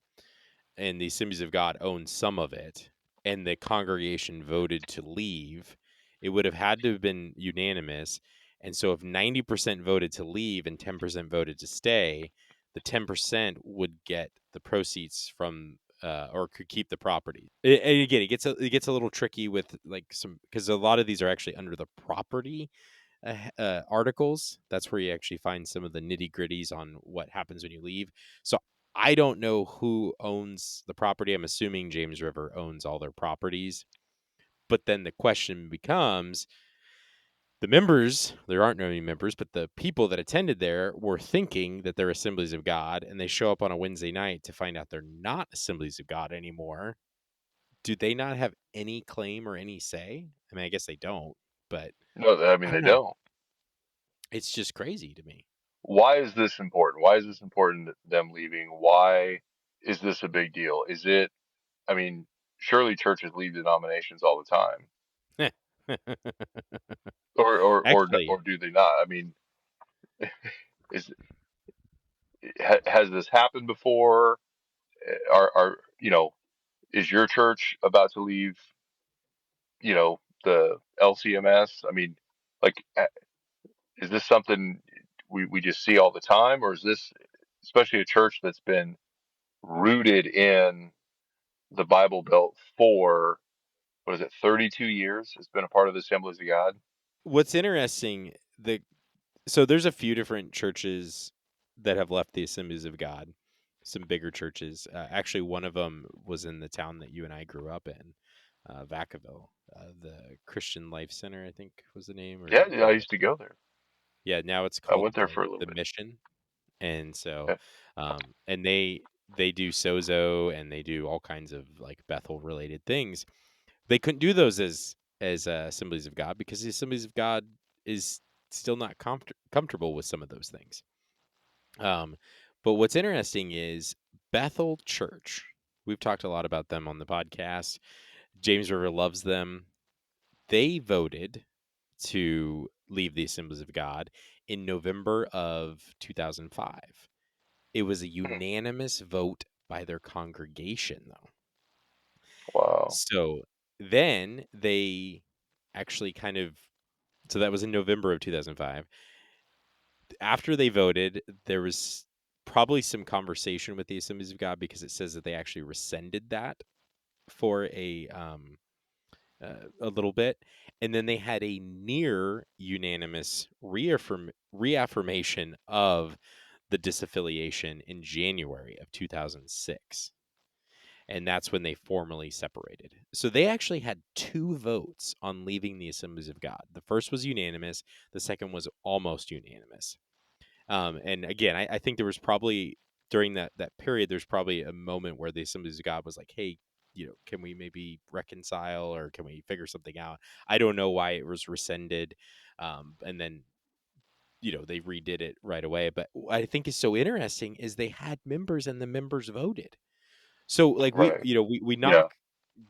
and the Assemblies of God owned some of it, and the congregation voted to leave, it would have had to have been unanimous. And so if 90% voted to leave and 10% voted to stay, the 10% would get the proceeds from or could keep the property. And again, it gets a little tricky with like some because a lot of these are actually under the property articles. That's where you actually find some of the nitty gritties on what happens when you leave. So I don't know who owns the property. I'm assuming James River owns all their properties. But then the question becomes the members, there aren't any members, but the people that attended there were thinking that they're Assemblies of God, and they show up on a Wednesday night to find out they're not Assemblies of God anymore. Do they not have any claim or any say? I mean, I guess they don't, but No, I mean, I they don't know. don't. It's just crazy to me. Why is this important? Why is this important, them leaving? Why is this a big deal? I mean, surely churches leave denominations all the time, Actually, or do they not? I mean, is has this happened before? Are is your church about to leave, the LCMS? I mean, like, is this something we just see all the time, or is this, especially a church that's been rooted in the Bible Belt for, what is it, 32 years? It's been a part of the Assemblies of God. what's interesting, So there's a few different churches that have left the Assemblies of God, some bigger churches. Actually, one of them was in the town that you and I grew up in, Vacaville. The Christian Life Center, I think was the name, Yeah, or yeah, I used to go there. yeah, now it's I called went there for a little the bit. Mission. And so, Okay. and they do sozo and they do all kinds of like Bethel related things. They couldn't do those as Assemblies of God because the Assemblies of God is still not comfortable with some of those things. Um, but what's interesting is Bethel Church. We've talked a lot about them on the podcast. James River loves them. They voted to leave the Assemblies of God in November of 2005. It was a Mhm. unanimous vote by their congregation, though. Wow. So then they actually so that was in November of 2005. After they voted, there was probably some conversation with the Assemblies of God because it says that they actually rescinded that for a little bit, and then they had a near unanimous reaffirmation of the disaffiliation in January of 2006. And that's when they formally separated. So they actually had two votes on leaving the Assemblies of God. The first was unanimous, the second was almost unanimous. And again, I think there was probably during that period, there's probably a moment where the Assemblies of God was like, hey, can we maybe reconcile or can we figure something out? I don't know why it was rescinded. And then, they redid it right away. But what I think is so interesting is they had members and the members voted. So, like, Right. we knock Yeah.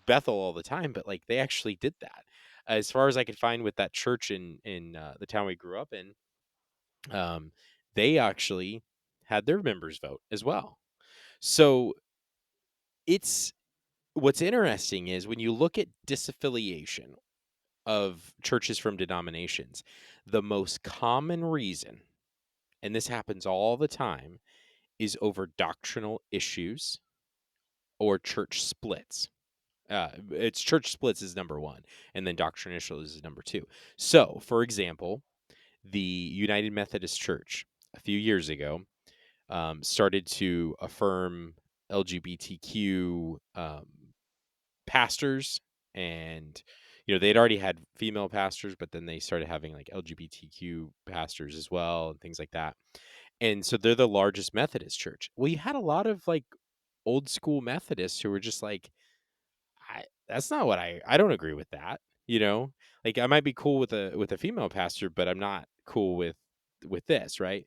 Bethel all the time, but, like, they actually did that. As far as I could find with that church in the town we grew up in, um, they actually had their members vote as well. So, it's what's interesting is when you look at disaffiliation of churches from denominations, the most common reason, and this happens all the time, is over doctrinal issues or church splits. It's church splits is number one, and then doctrinal issues is number two. So, for example, the United Methodist Church a few years ago started to affirm LGBTQ pastors, and they'd already had female pastors, but then they started having like LGBTQ pastors as well, and things like that. And so they're the largest Methodist church. Well, you had a lot of like old school Methodists who were just like, that's not what I don't agree with that, you know? Like I might be cool with a female pastor, but I'm not cool with this, right?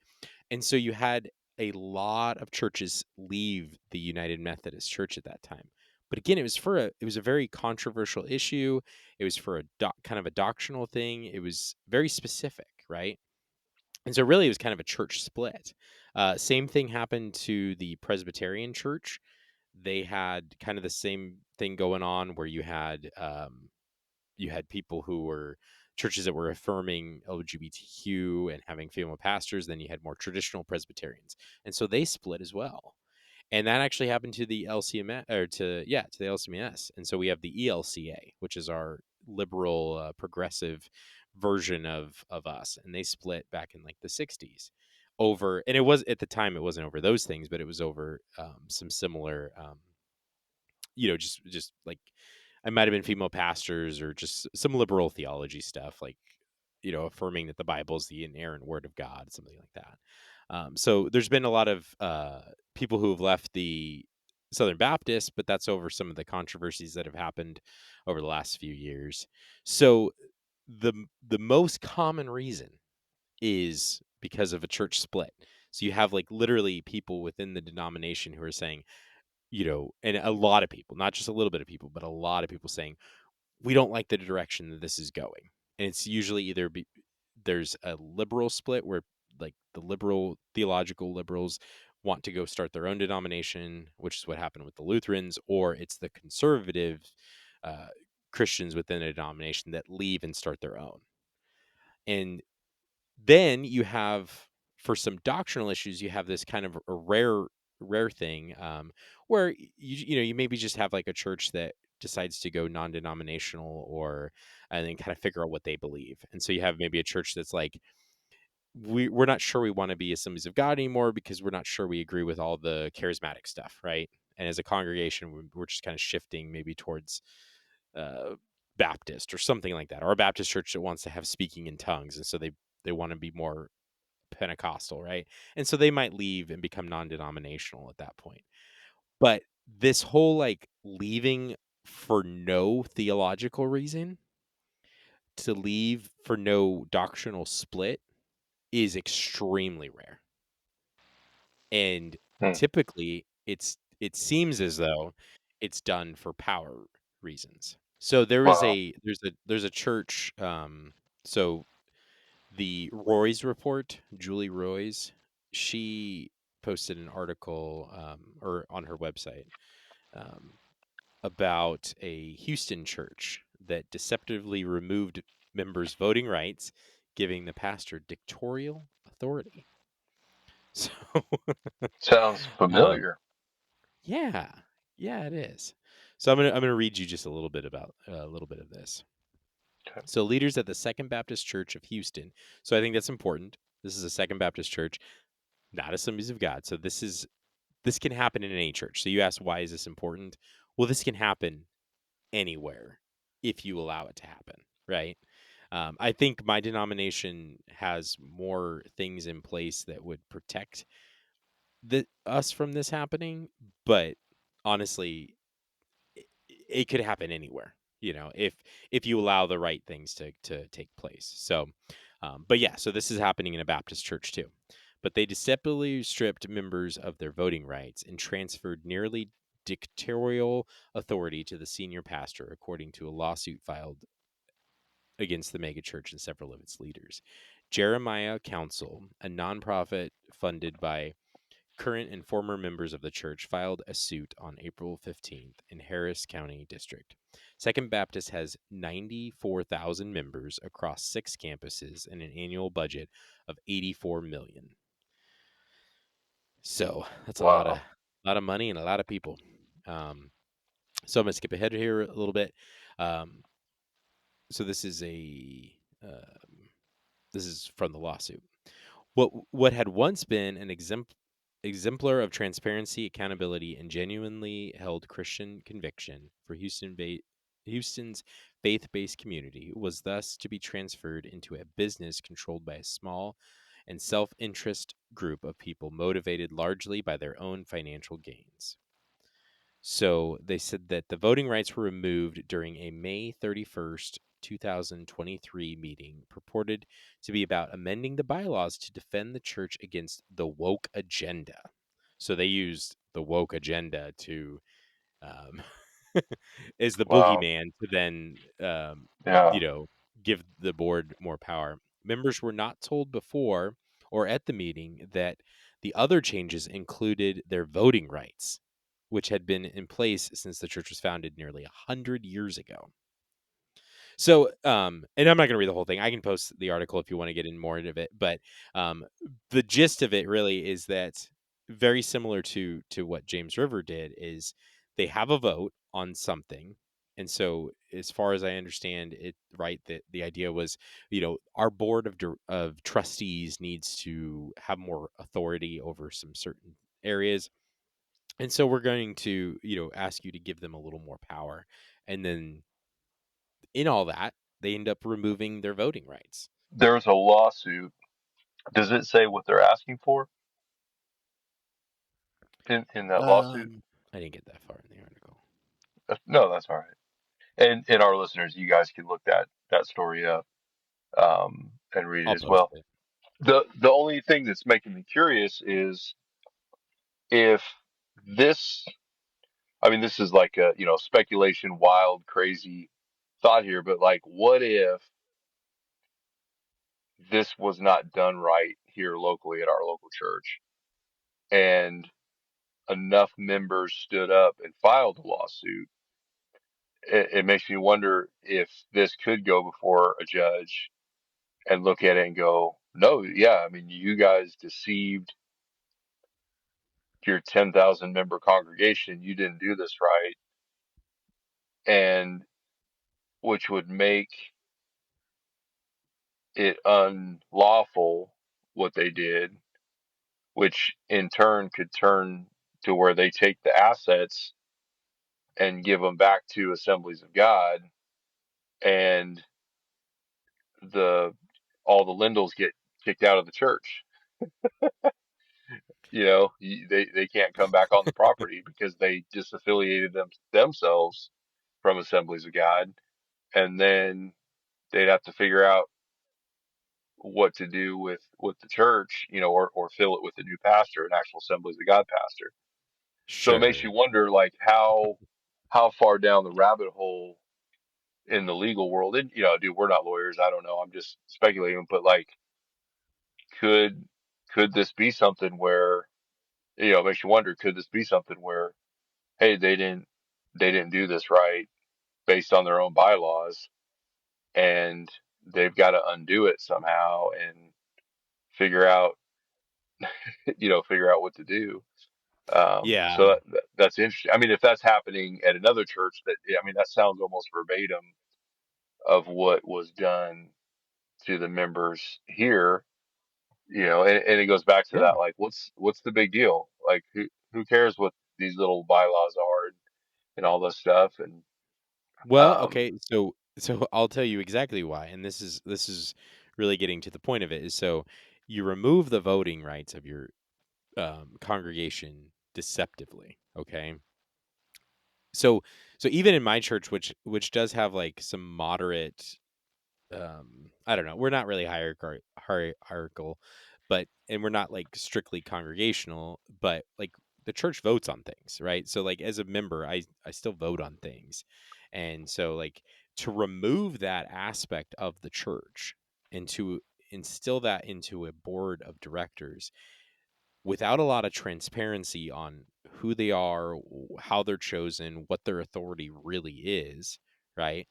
And so you had a lot of churches leave the United Methodist Church at that time. But again, it was a very controversial issue. It was for a kind of a doctrinal thing. It was very specific, right? And so really it was kind of a church split. Same thing happened to the Presbyterian Church. They had kind of the same thing going on where you had people who were churches that were affirming LGBTQ and having female pastors. Then you had more traditional Presbyterians, and so they split as well. And that actually happened to the LCMS or to the LCMS. And so we have the ELCA, which is our liberal progressive version of us, and they split back in like the 60s over, and it was at the time it wasn't over those things, but it was over some similar just like I might have been female pastors or just some liberal theology stuff, like affirming that the Bible is the inerrant word of God, something like that. So there's been a lot of people who have left the Southern Baptist, but that's over some of the controversies that have happened over the last few years. So the the most common reason is because of a church split. So you have like literally people within the denomination who are saying, and a lot of people, not just a little bit of people, but a lot of people saying, we don't like the direction that this is going. And it's usually there's a liberal split where like the liberal theological liberals want to go start their own denomination, which is what happened with the Lutherans, or it's the conservative uh, Christians within a denomination that leave and start their own. And then you have, for some doctrinal issues, you have this kind of a rare thing where you maybe just have like a church that decides to go non-denominational, or and then kind of figure out what they believe. And so you have maybe a church that's like, we're not sure we want to be Assemblies of God anymore because we're not sure we agree with all the charismatic stuff, right? And as a congregation, we're just kind of shifting maybe towards uh, Baptist or something like that, or a Baptist church that wants to have speaking in tongues, and so they want to be more Pentecostal, right? And so they might leave and become non-denominational at that point. But this whole like leaving for no theological reason, to leave for no doctrinal split, is extremely rare. And Hmm. typically it seems as though it's done for power reasons. So Wow. there's a church, so the Roy's report, Julie Roy's, she posted an article, or on her website, um, about a Houston church that deceptively removed members' voting rights, giving the pastor dictatorial authority. So, Sounds um, familiar. yeah, yeah, it is. So I'm gonna read you just a little bit about a little bit of this. Okay. So leaders at the Second Baptist Church of Houston. So I think that's important. This is a Second Baptist church, not Assemblies of God. So this can happen in any church. So you ask, why is this important? Well, this can happen anywhere if you allow it to happen, right? I think my denomination has more things in place that would protect us from this happening, but honestly, it could happen anywhere, if you allow the right things to take place. So, but yeah, so this is happening in a Baptist church too. But they deceptively stripped members of their voting rights and transferred nearly dictatorial authority to the senior pastor, according to a lawsuit filed against the megachurch and several of its leaders. Jeremiah Council, a nonprofit funded by current and former members of the church, filed a suit on April 15th in Harris County District. Second Baptist has 94,000 members across 6 campuses and an annual budget of 84 million. So, that's Wow. a lot of money and a lot of people. Um, so I'm going to skip ahead here a little bit. Um, so this is from the lawsuit. What had once been an exemplar of transparency, accountability, and genuinely held Christian conviction for Houston's faith-based community was thus to be transferred into a business controlled by a small and self-interest group of people motivated largely by their own financial gains. So they said that the voting rights were removed during a May 31st, 2023 meeting purported to be about amending the bylaws to defend the church against the woke agenda. So they used the woke agenda to, um, as the Wow. boogeyman to then, Yeah. you know, give the board more power. Members were not told before or at the meeting that the other changes included their voting rights, which had been in place since the church was founded nearly 100 years ago. So, and I'm not going to read the whole thing. I can post the article if you want to get in more into it. But um, the gist of it really is that, very similar to what James River did, is they have a vote on something. And so, as far as I understand it, right, that the idea was, our board of trustees needs to have more authority over some certain areas, and so we're going to, ask you to give them a little more power. And then in all that, they end up removing their voting rights. There's a lawsuit. Does it say what they're asking for in that lawsuit? I didn't get that far in the article. No, that's all right. And our listeners, you guys can look that story up and read it I'll as post well. it. The only thing that's making me curious is if this. I mean, this is like a speculation, wild, crazy thought here, but like, what if this was not done right here locally at our local church, and enough members stood up and filed a lawsuit? It makes me wonder if this could go before a judge and look at it and go, no, yeah, I mean, you guys deceived your 10,000 member congregation. You didn't do this right. And which would make it unlawful what they did, which in turn could turn to where they take the assets and give them back to Assemblies of God, and the all the Lindells get kicked out of the church. They can't come back on the property because they disaffiliated themselves from Assemblies of God, and then they'd have to figure out what to do with the church, or fill it with a new pastor, an actual Assemblies of God pastor. So it makes you Sure. wonder, like, how far down the rabbit hole in the legal world. And dude, we're not lawyers. I don't know. I'm just speculating. But like, could could this be something where, it makes you wonder, could this be something where, hey, they didn't do this right based on their own bylaws, and they've got to undo it somehow and figure out figure out what to do. So Yeah. that's interesting. I mean, if that's happening at another church, that sounds almost verbatim of what was done to the members here. And it goes back to Yeah. that, like, what's the big deal? Like, who cares what these little bylaws are, and all this stuff. And Well, um okay, so I'll tell you exactly why, and this is really getting to the point of it. Is so you remove the voting rights of your congregation deceptively. Okay, so so even in my church, which does have like some moderate, I don't know, we're not really hierarchical, but and we're not like strictly congregational, but like the church votes on things, right? So like as a member, I still vote on things. And so like to remove that aspect of the church and to instill that into a board of directors without a lot of transparency on who they are, how they're chosen, what their authority really is, right?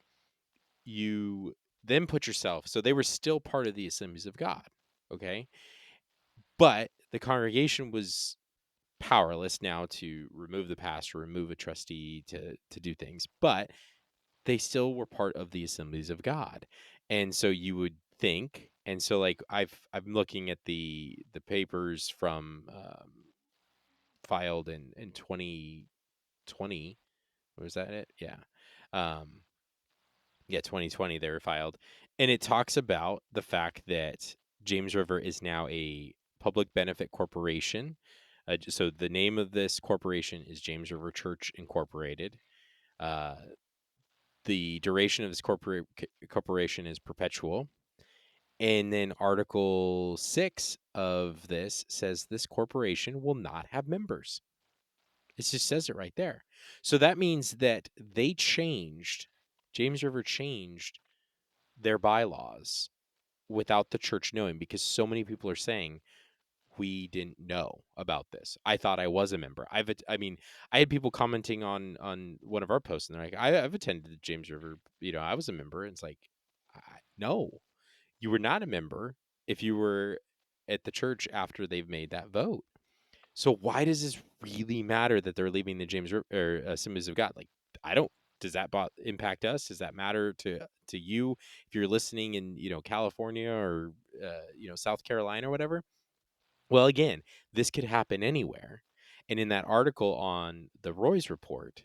You then put yourself, so they were still part of the Assemblies of God, okay? But the congregation was powerless now to remove the pastor, remove a trustee to do things, but they still were part of the Assemblies of God. And so you would think, and so like I'm looking at the papers from filed in 2020. Was that it? Yeah. Um Yeah, 2020 they were filed. And it talks about the fact that James River is now a public benefit corporation. So the name of this corporation is James River Church Incorporated. Uh, the duration of this corporation is perpetual. And then Article 6 of this says this corporation will not have members. It just says it right there. So that means that James River changed their bylaws without the church knowing, because so many people are saying we didn't know about this. I thought I was a member. I mean, I had people commenting on one of our posts, and they're like, I've attended the James River. I was a member. And it's like, no, you were not a member if you were at the church after they've made that vote. So why does this really matter that they're leaving the or Assemblies of God? Like, I don't. Does that impact us? Does that matter to you if you're listening in California or South Carolina or whatever? Well, again, this could happen anywhere. And in that article on the Roy's report,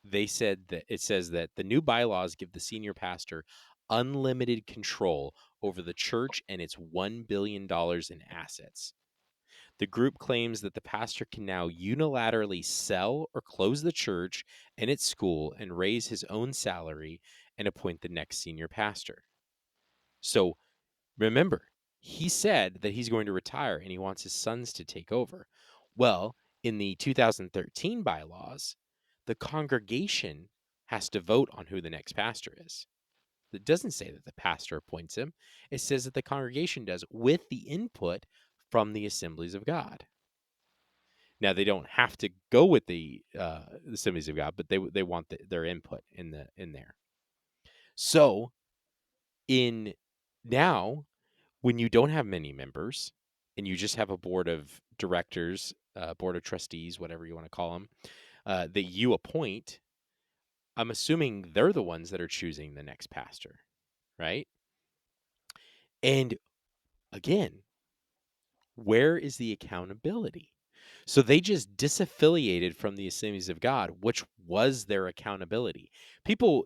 they said that it says that the new bylaws give the senior pastor unlimited control over the church and its $1 billion in assets. The group claims that the pastor can now unilaterally sell or close the church and its school and raise his own salary and appoint the next senior pastor. So remember, he said that he's going to retire and he wants his sons to take over. Well, in the 2013 bylaws, the congregation has to vote on who the next pastor is. It doesn't say that the pastor appoints him. It says that the congregation does with the input from the Assemblies of God. Now they don't have to go with the Assemblies of God, but they want their input in there. So in now, when you don't have many members and you just have a board of directors, board of trustees, whatever you want to call them, that you appoint, I'm assuming they're the ones that are choosing the next pastor, right? And again, Where is the accountability? So they just disaffiliated from the Assemblies of God, which was their accountability. People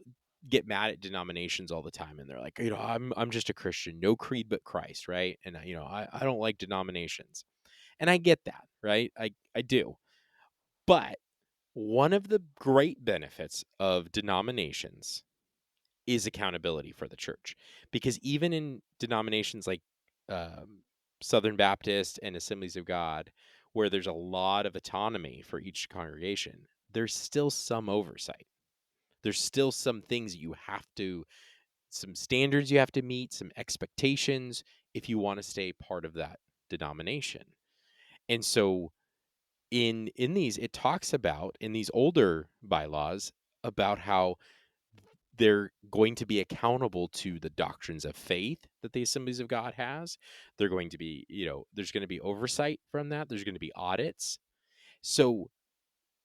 get mad at denominations all the time and they're like, I'm just a Christian, no creed but Christ, right? And I don't like denominations. And I get that, right? I do. But one of the great benefits of denominations is accountability for the church. Because even in denominations like um, Southern Baptist and Assemblies of God, where there's a lot of autonomy for each congregation, there's still some oversight. There's still some things you have to, some standards you have to meet, some expectations if you want to stay part of that denomination. And so in these, it talks about in these older bylaws about how they're going to be accountable to the doctrines of faith that the Assemblies of God has. They're going to be, there's going to be oversight from that. There's going to be audits. So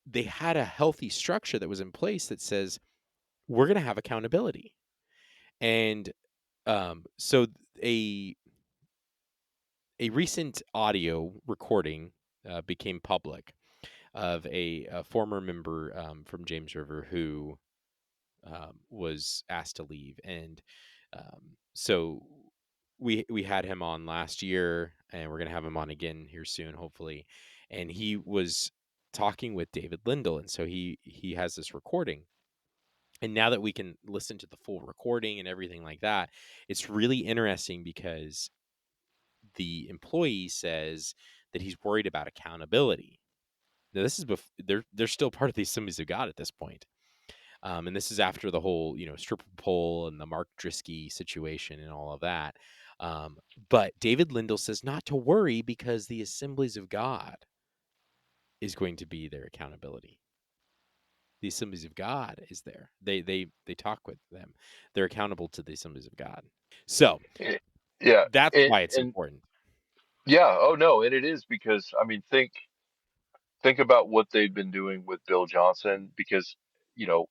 they had a healthy structure that was in place that says we're going to have accountability. And so a recent audio recording became public of a former member from James River who was asked to leave, and so we had him on last year, and we're gonna have him on again here soon, hopefully. And he was talking with David Lindell, and so he has this recording. And now that we can listen to the full recording and everything like that, it's really interesting because the employee says that he's worried about accountability. Now, this is they're still part of the Assemblies of God at this point. And this is after the whole, stripper pole and the Mark Drisky situation and all of that. Um, but David Lindell says not to worry because the Assemblies of God is going to be their accountability. The Assemblies of God is there. They talk with them. They're accountable to the Assemblies of God. So Eh, Yeah, that's why it's and important. yeah, oh no, and it is because I mean, think about what they've been doing with Bill Johnson because you know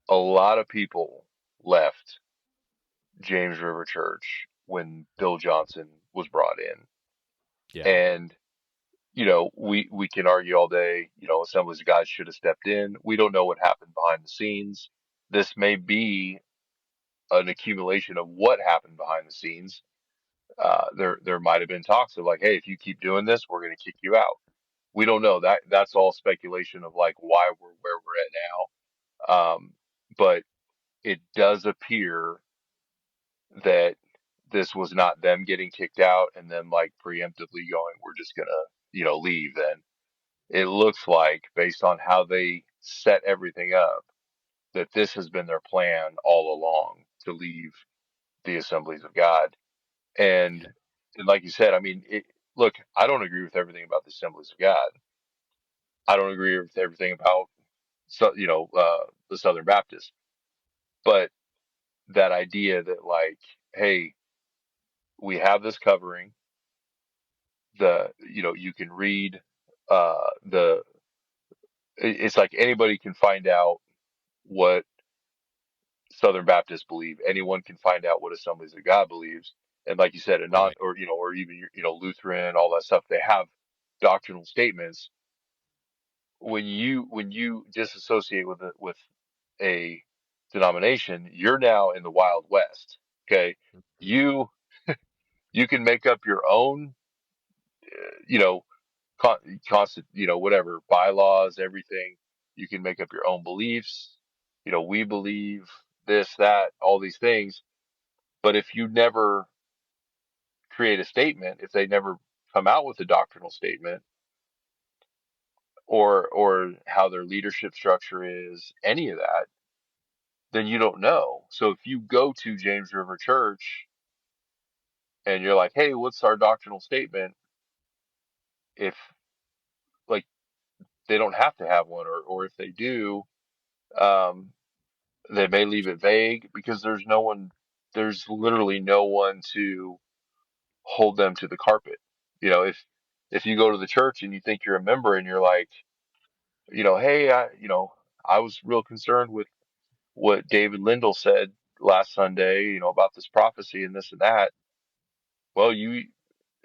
a lot of people left James River Church when Bill Johnson was brought in, Yeah. and we can argue all day. Assemblies of God should have stepped in. We don't know what happened behind the scenes. This may be an accumulation of what happened behind the scenes. There might have been talks of like, hey, if you keep doing this, we're going to kick you out. We don't know. That's all speculation of like why we're where we're at now. But it does appear that this was not them getting kicked out and then like preemptively going, we're just gonna leave. Then it looks like based on how they set everything up that this has been their plan all along to leave the Assemblies of God. And, and like you said, I mean, look, I don't agree with everything about the Assemblies of God. I don't agree with everything about the Southern Baptists, but that idea that like, hey, we have this covering. You can read the. It's like anybody can find out what Southern Baptists believe. Anyone can find out what Assemblies of God believes. And like you said, a not Right. or even Lutheran, all that stuff. They have doctrinal statements. When you disassociate with a denomination, you're now in the Wild West. Okay, Mhm. you you can make up your own, you know, constant, whatever bylaws, everything. You can make up your own beliefs. We believe this, that, all these things. But if you never create a statement, if they never come out with a doctrinal statement, or how their leadership structure is, any of that, then you don't know. So if you go to James River Church and you're like, "Hey, what's our doctrinal statement?" If like they don't have to have one, or if they do, um, they may leave it vague because there's literally no one to hold them to the carpet. If you go to the church and you think you're a member and you're like, hey, I was real concerned with what David Lindell said last Sunday, about this prophecy and this and that. Well,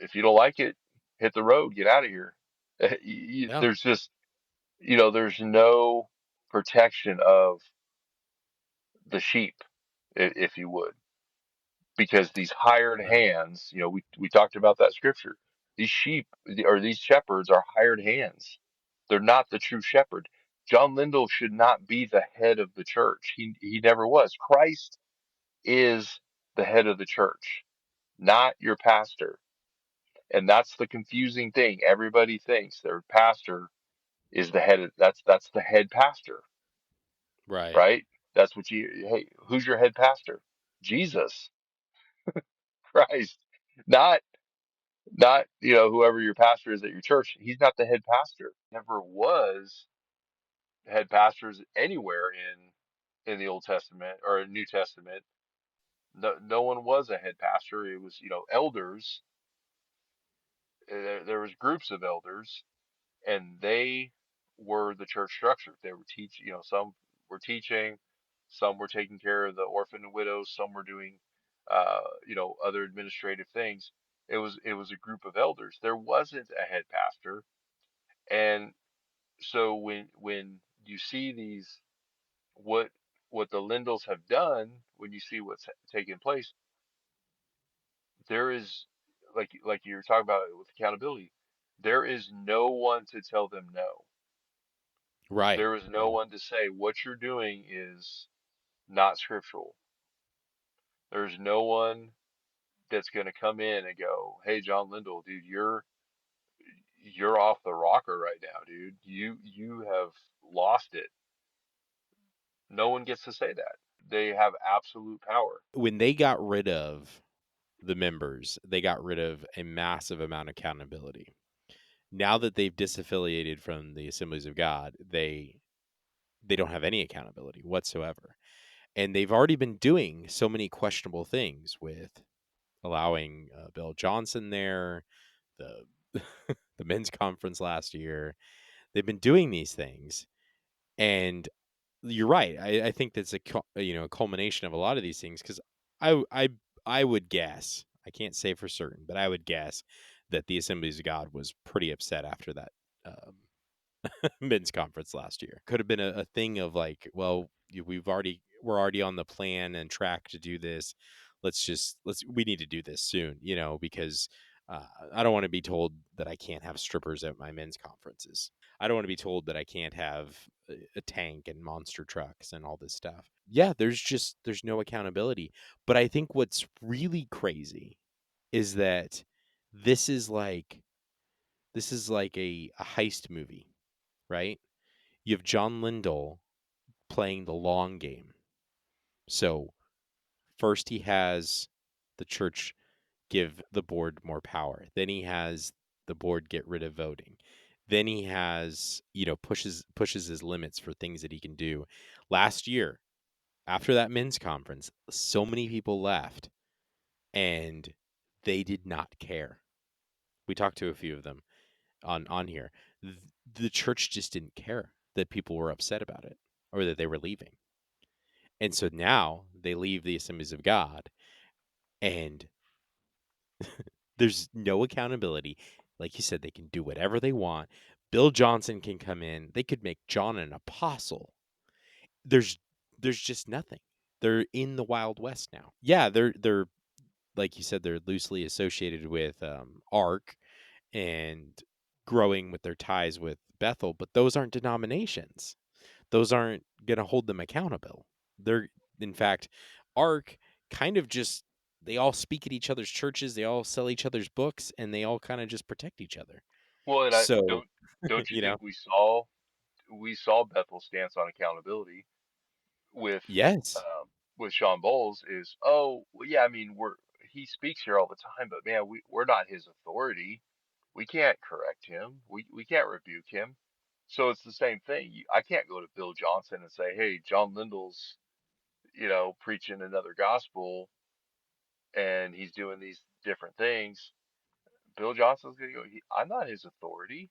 If you don't like it, hit the road, get out of here. Yeah. There's just, there's no protection of the sheep, if you would, because these hired Right. hands, we talked about that scripture. These sheep or these shepherds are hired hands. They're not the true shepherd. John Lindell should not be the head of the church. He never was. Christ is the head of the church, not your pastor. And that's the confusing thing. Everybody thinks their pastor is the head of, that's the head pastor, Right. right? That's what hey, who's your head pastor? Jesus Christ. Not whoever your pastor is at your church. He's not the head pastor. Never was head pastors anywhere in the Old Testament or New Testament. No one was a head pastor. It was, elders. There was groups of elders, and they were the church structure. They were teaching, some were teaching, some were taking care of the orphan and widows, some were doing, other administrative things. It was a group of elders. There wasn't a head pastor, and so when you see these, what what the Lindells have done, when you see what's taking place, there is, like you're talking about with accountability, there is no one to tell them no. Right. There is no Right. one to say what you're doing is not scriptural. There's no one that's going to come in and go, "Hey, John Lindell, dude, you're off the rocker right now, dude. You have lost it." No one gets to say that. They have absolute power. When they got rid of the members, they got rid of a massive amount of accountability. Now that they've disaffiliated from the Assemblies of God, they don't have any accountability whatsoever. And they've already been doing so many questionable things with allowing Bill Johnson there, the the men's conference last year. They've been doing these things, and you're right. I think that's a culmination of a lot of these things because I I I would guess, I can't say for certain, but I would guess that the Assemblies of God was pretty upset after that um, men's conference last year. Could have been a thing of like, well, we're already on the plan and track to do this. We need to do this soon, because I don't want to be told that I can't have strippers at my men's conferences. I don't want to be told that I can't have a tank and monster trucks and all this stuff. Yeah, there's no accountability. But I think what's really crazy is that this is like this is like a heist movie, right? You have John Lindell playing the long game. So first he has the church give the board more power. Then he has the board get rid of voting. Then he has, pushes his limits for things that he can do. Last year, after that men's conference, so many people left and they did not care. We talked to a few of them on here. The church just didn't care that people were upset about it or that they were leaving. And so now they leave the Assemblies of God and there's no accountability. Like you said, they can do whatever they want. Bill Johnson can come in. They could make John an apostle. There's there's just nothing. They're in the Wild West now. Yeah, they're like you said, they're loosely associated with Ark and growing with their ties with Bethel, but those aren't denominations. Those aren't going to hold them accountable. They're, in fact, Ark kind of just, they all speak at each other's churches, they all sell each other's books, and they all kind of just protect each other. Well, and I So, don't you you know, think we saw Bethel's stance on accountability with yes. um, with Sean Bowles is, oh well, yeah, I mean, he speaks here all the time, but man, we're not his authority. We can't correct him. We can't rebuke him. So it's the same thing. I can't go to Bill Johnson and say, hey, John Lindell's, preaching another gospel and he's doing these different things. Bill Johnson's gonna go, I'm not his authority.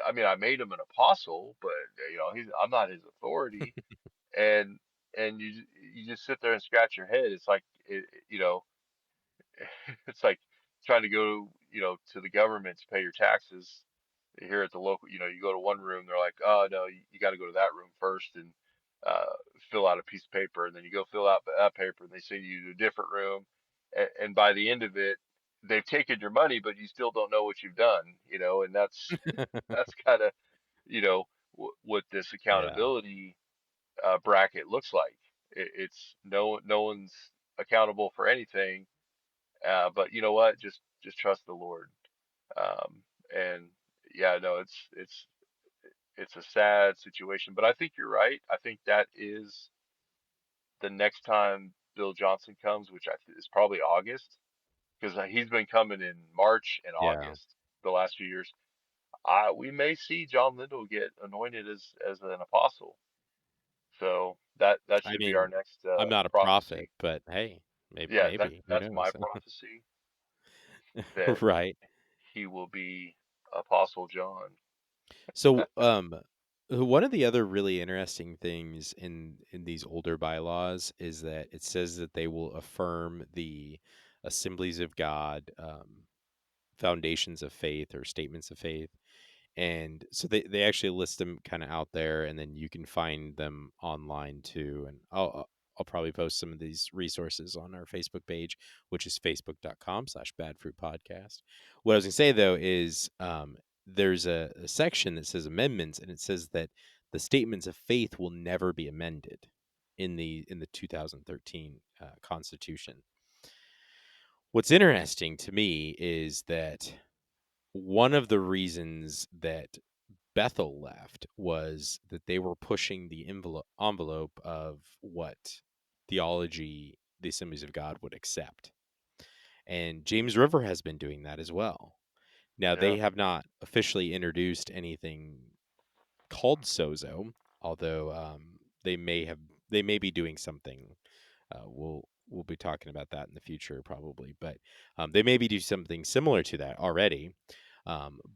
I mean, I made him an apostle, but I'm not his authority. And you just sit there and scratch your head. It's like it's like trying to go. to the government to pay your taxes here at the local, you go to one room, they're like, oh no, you got to go to that room first and uh, fill out a piece of paper, and then you go fill out that paper, and they send you to a different room, and by the end of it, they've taken your money, but you still don't know what you've done, and that's kind of, what this Yeah. accountability bracket looks like. It's no one's accountable for anything, but you know what? Just trust the Lord. And yeah, no, it's a sad situation, but I think you're right. I think that is the next time Bill Johnson comes, which is probably August, because he's been coming in March and Yeah. August the last few years. We may see John Lindell get anointed as an apostle. So that I should be our mean, next I'm not a prophet, prophecy. but hey, Yeah, maybe, who that's my knows? prophecy that Right. he will be Apostle John. So, one of the other really interesting things in these older bylaws is that it says that they will affirm the Assemblies of God, foundations of faith or statements of faith. And so they actually list them kind of out there, and then you can find them online too. And I'll probably post some of these resources on our Facebook page, which is facebook.com/badfruitpodcast. What I was gonna say though is there's a section that says amendments, and it says that the statements of faith will never be amended in the 2013 Constitution. What's interesting to me is that one of the reasons that Bethel left was that they were pushing the envelope of what theology the Assemblies of God would accept. And James River has been doing that as well. Now, Yeah, they have not officially introduced anything called Sozo, although they may be doing something. We'll be talking about that in the future probably, but they maybe do something similar to that already.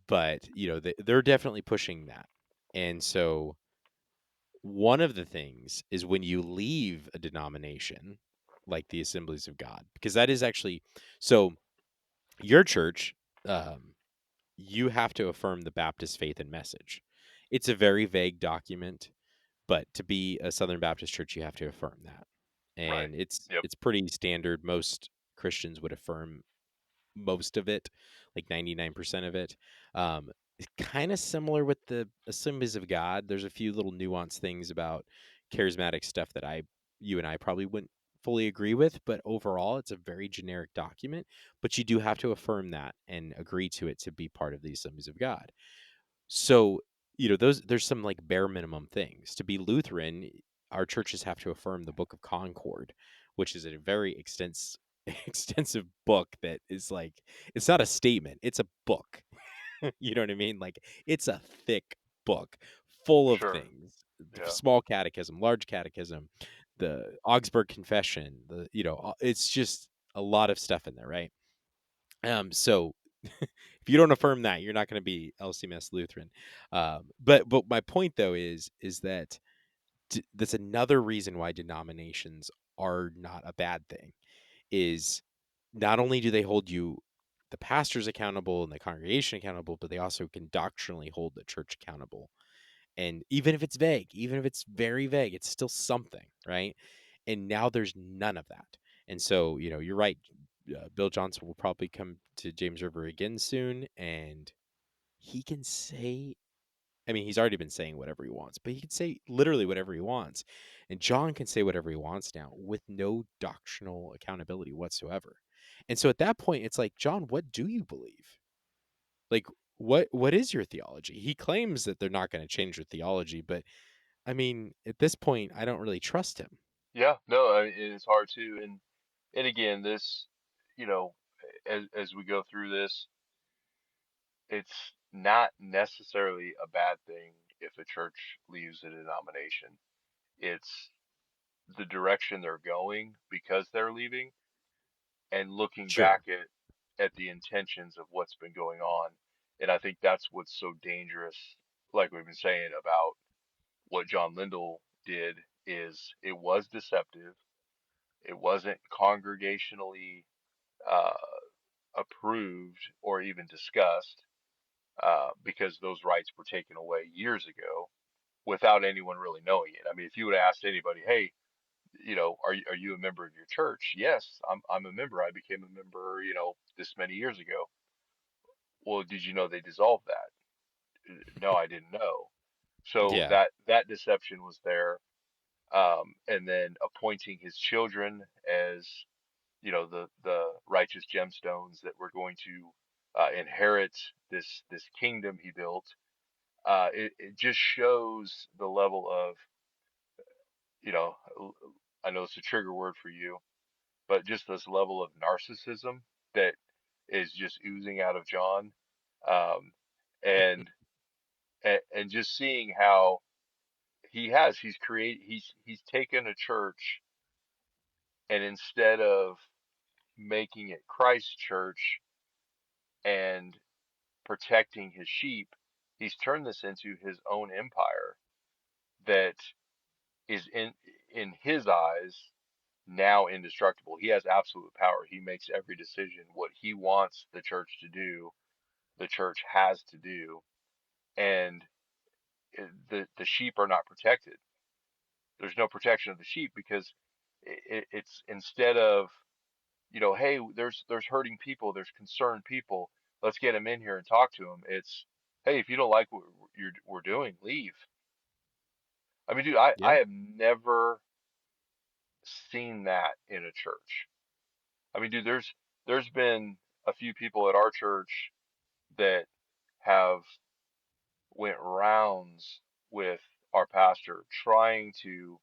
But they're definitely pushing that, and so one of the things is when you leave a denomination like the Assemblies of God, because that is actually so your church. Um, you have to affirm the Baptist faith and message. It's a very vague document, but to be a Southern Baptist church, you have to affirm that. right. And Yep, it's pretty standard. Most Christians would affirm most of it, like 99% of it. It's kind of similar with the Assemblies of God. There's a few little nuanced things about charismatic stuff that you and I probably wouldn't fully agree with, but overall, it's a very generic document. But you do have to affirm that and agree to it to be part of the Assemblies of God. So, there's some like bare minimum things. To be Lutheran, our churches have to affirm the Book of Concord, which is a very extensive book that is like it's not a statement, it's a book. You know what I mean? Like it's a thick book full of sure. things. The Yeah, small catechism, large catechism, the Augsburg Confession, it's just a lot of stuff in there, right? So if you don't affirm that, you're not going to be LCMS Lutheran. But my point though is that that's another reason why denominations are not a bad thing. Is not only do they hold you, the pastors accountable and the congregation accountable, but they also can doctrinally hold the church accountable. And even if it's vague, even if it's very vague, it's still something, right? And now there's none of that. And so, you're right. Bill Johnson will probably come to James River again soon, and he can say, I mean, he's already been saying whatever he wants, but he can say literally whatever he wants. And John can say whatever he wants now with no doctrinal accountability whatsoever. And so at that point, it's like, John, what do you believe? Like, what is your theology? He claims that they're not going to change their theology, but I mean, at this point, I don't really trust him. yeah. No, I mean, it's hard to, and again, this, you know, as we go through this, it's not necessarily a bad thing if a church leaves a denomination. It's the direction they're going because they're leaving, and looking back Sure. at the intentions of what's been going on. And I think that's what's so dangerous, like we've been saying about what John Lindell did, is it was deceptive. It wasn't congregationally uh, approved or even discussed, because those rights were taken away years ago without anyone really knowing it. I mean, if you would have asked anybody, hey, are you a member of your church? Yes, I'm a member. I became a member, this many years ago. Well, did you know they dissolved that? No, I didn't know. So Yeah. that deception was there. And then appointing his children as, the righteous gemstones that were going to inherit this kingdom he built. It just shows the level of, you know, I know it's a trigger word for you, but just this level of narcissism that is just oozing out of John. Um, and, and just seeing how he's taken a church, and instead of making it Christ's church and protecting his sheep, he's turned this into his own empire that is in his eyes now indestructible. He has absolute power. He makes every decision. What he wants the church to do, the church has to do, and the sheep are not protected. There's no protection of the sheep because it's instead of, hey, there's hurting people, there's concerned people. Let's get them in here and talk to them. It's, hey, if you don't like what we're doing, leave. I mean, dude, I Yeah. have never seen that in a church. I mean, dude, there's been a few people at our church that have went rounds with our pastor trying to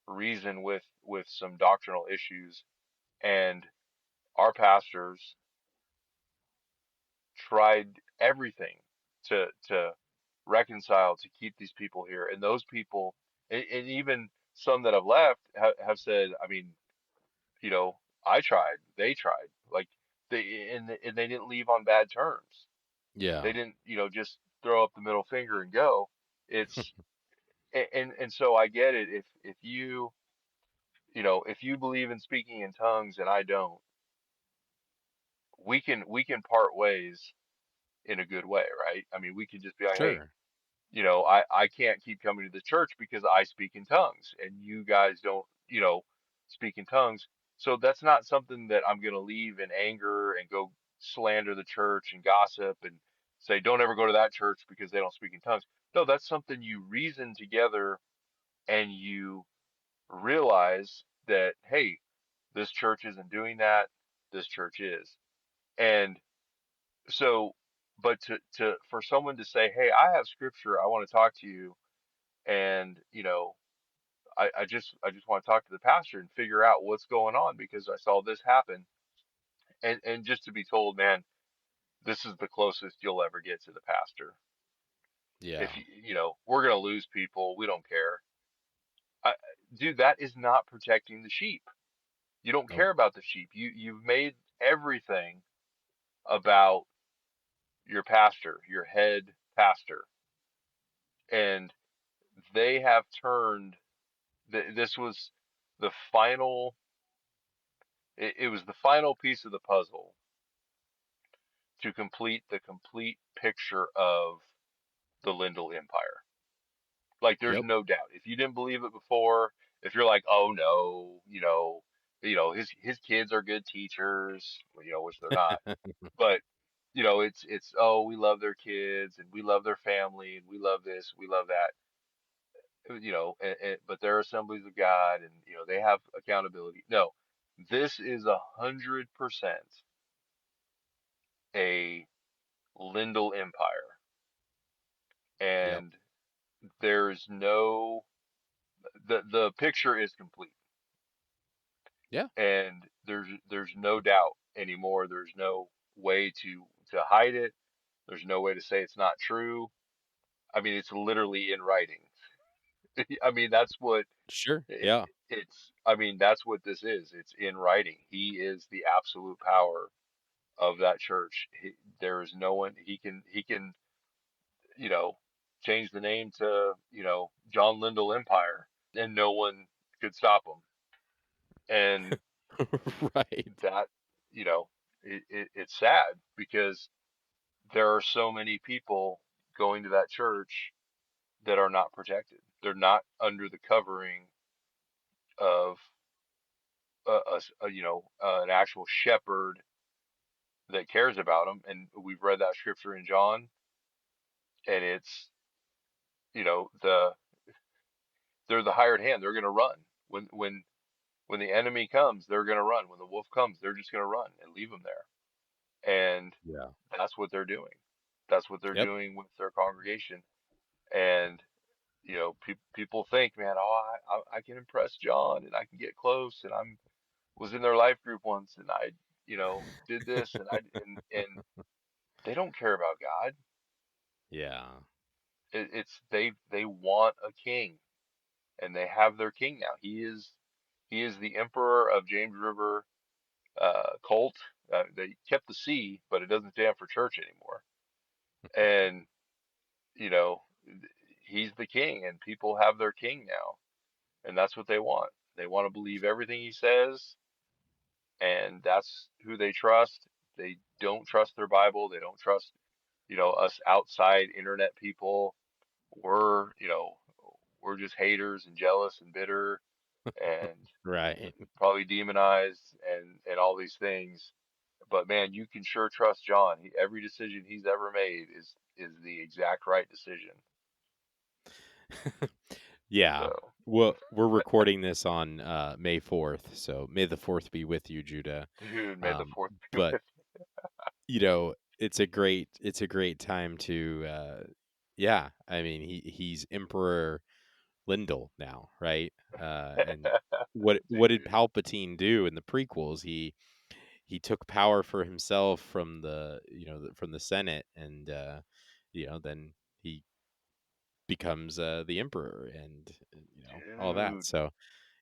reason with some doctrinal issues, and our pastors tried everything to reconcile to keep these people here, and those people, and even some that have left have said, I mean, you know, I tried, they tried, like and they didn't leave on bad terms. Yeah. They didn't, just throw up the middle finger and go. It's and so I get it. If you, if you believe in speaking in tongues and I don't, we can part ways in a good way, right? I mean, we can just be like, hey, Sure. I can't keep coming to the church because I speak in tongues and you guys don't, speak in tongues. So that's not something that I'm going to leave in anger and go slander the church and gossip and say, don't ever go to that church because they don't speak in tongues. No, that's something you reason together and you realize that, hey, this church isn't doing that. This church is. And so, but for someone to say, hey, I have scripture, I want to talk to you, and I just want to talk to the pastor and figure out what's going on because I saw this happen, and just to be told, man, this is the closest you'll ever get to the pastor. If Yeah. we're gonna lose people, we don't care. I, Dude, that is not protecting the sheep. You don't Nope. care about the sheep. You've made everything about your pastor, your head pastor, and they have turned. This was the final. It was the final piece of the puzzle to complete the complete picture of the Lindell Empire. Like, there's Yep. no doubt. If you didn't believe it before, if you're like, oh no, his kids are good teachers, well, which they're not, but it's oh, we love their kids and we love their family and we love this, we love that, but they're Assemblies of God and they have accountability. No, this is 100% a Lindell Empire, Yep. and there's no the picture is complete, Yeah. and there's no doubt anymore. There's no way to hide it. There's no way to say it's not true. I mean, it's literally in writing. I mean, that's what Sure. it, Yeah. it's. I mean, that's what this is. It's in writing. He is the absolute power of that church. There is no one. He can you know, change the name to, John Lindell Empire, and no one could stop him. And Right. that, you know, it's sad because there are so many people going to that church that are not protected. They're not under the covering of an actual shepherd that cares about them. And we've read that scripture in John, and it's, they're the hired hand. They're going to run when the enemy comes. They're going to run. When the wolf comes, they're just going to run and leave them there. And Yeah. that's what they're doing. That's what they're Yep. doing with their congregation. And people think, man, oh, I can impress John and I can get close, and I'm was in their life group once, and I, did this, and and they don't care about God. Yeah. It's they want a king, and they have their king now. He is the emperor of James River cult. They kept the C, but it doesn't stand for church anymore. And you know, he's the king, and people have their king now, and that's what they want. They want to believe everything he says, and that's who they trust. They don't trust their Bible. They don't trust, us outside internet people. We're, we're just haters and jealous and bitter and Right. probably demonized and all these things. But man, you can sure trust John. Every decision he's ever made is the exact right decision. Yeah. So, Well, we're recording this on May 4th, so may the 4th be with you, Judah. dude, may the fourth be But with. it's a great time to yeah, I mean he's Emperor Lindell now, right? And what did Dude, Palpatine do in the prequels? He took power for himself from from the Senate, and then he becomes the emperor, and all that. dude, So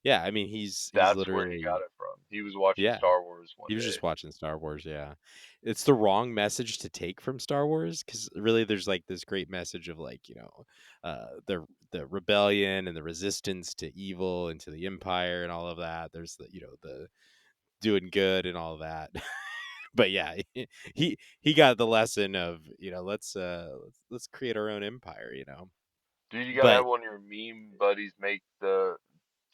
yeah, I mean he's that's where he got literally, it from. He was watching yeah, Star Wars one he was day. just watching Star Wars. Yeah, it's the wrong message to take from Star Wars, because really there's like this great message of like the rebellion and the resistance to evil and to the empire and all of that. There's the doing good and all of that. But yeah, he got the lesson of let's create our own empire. Dude, you gotta But have one of your meme buddies make the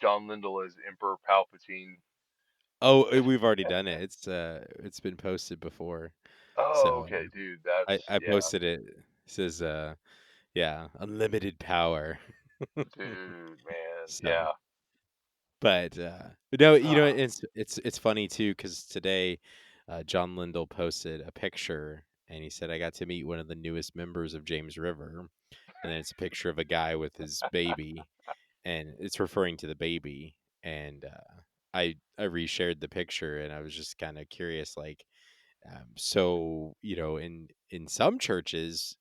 John Lindell as Emperor Palpatine. oh, we've already done it. It's been posted before. Oh, So okay, dude, I yeah, posted it. It says yeah, unlimited power. dude, man, So, yeah. but no, Ah, it's funny too, because today John Lindell posted a picture, and he said I got to meet one of the newest members of James River, and then it's a picture of a guy with his baby, and it's referring to the baby. And I reshared the picture, and I was just kind of curious, like, so in some churches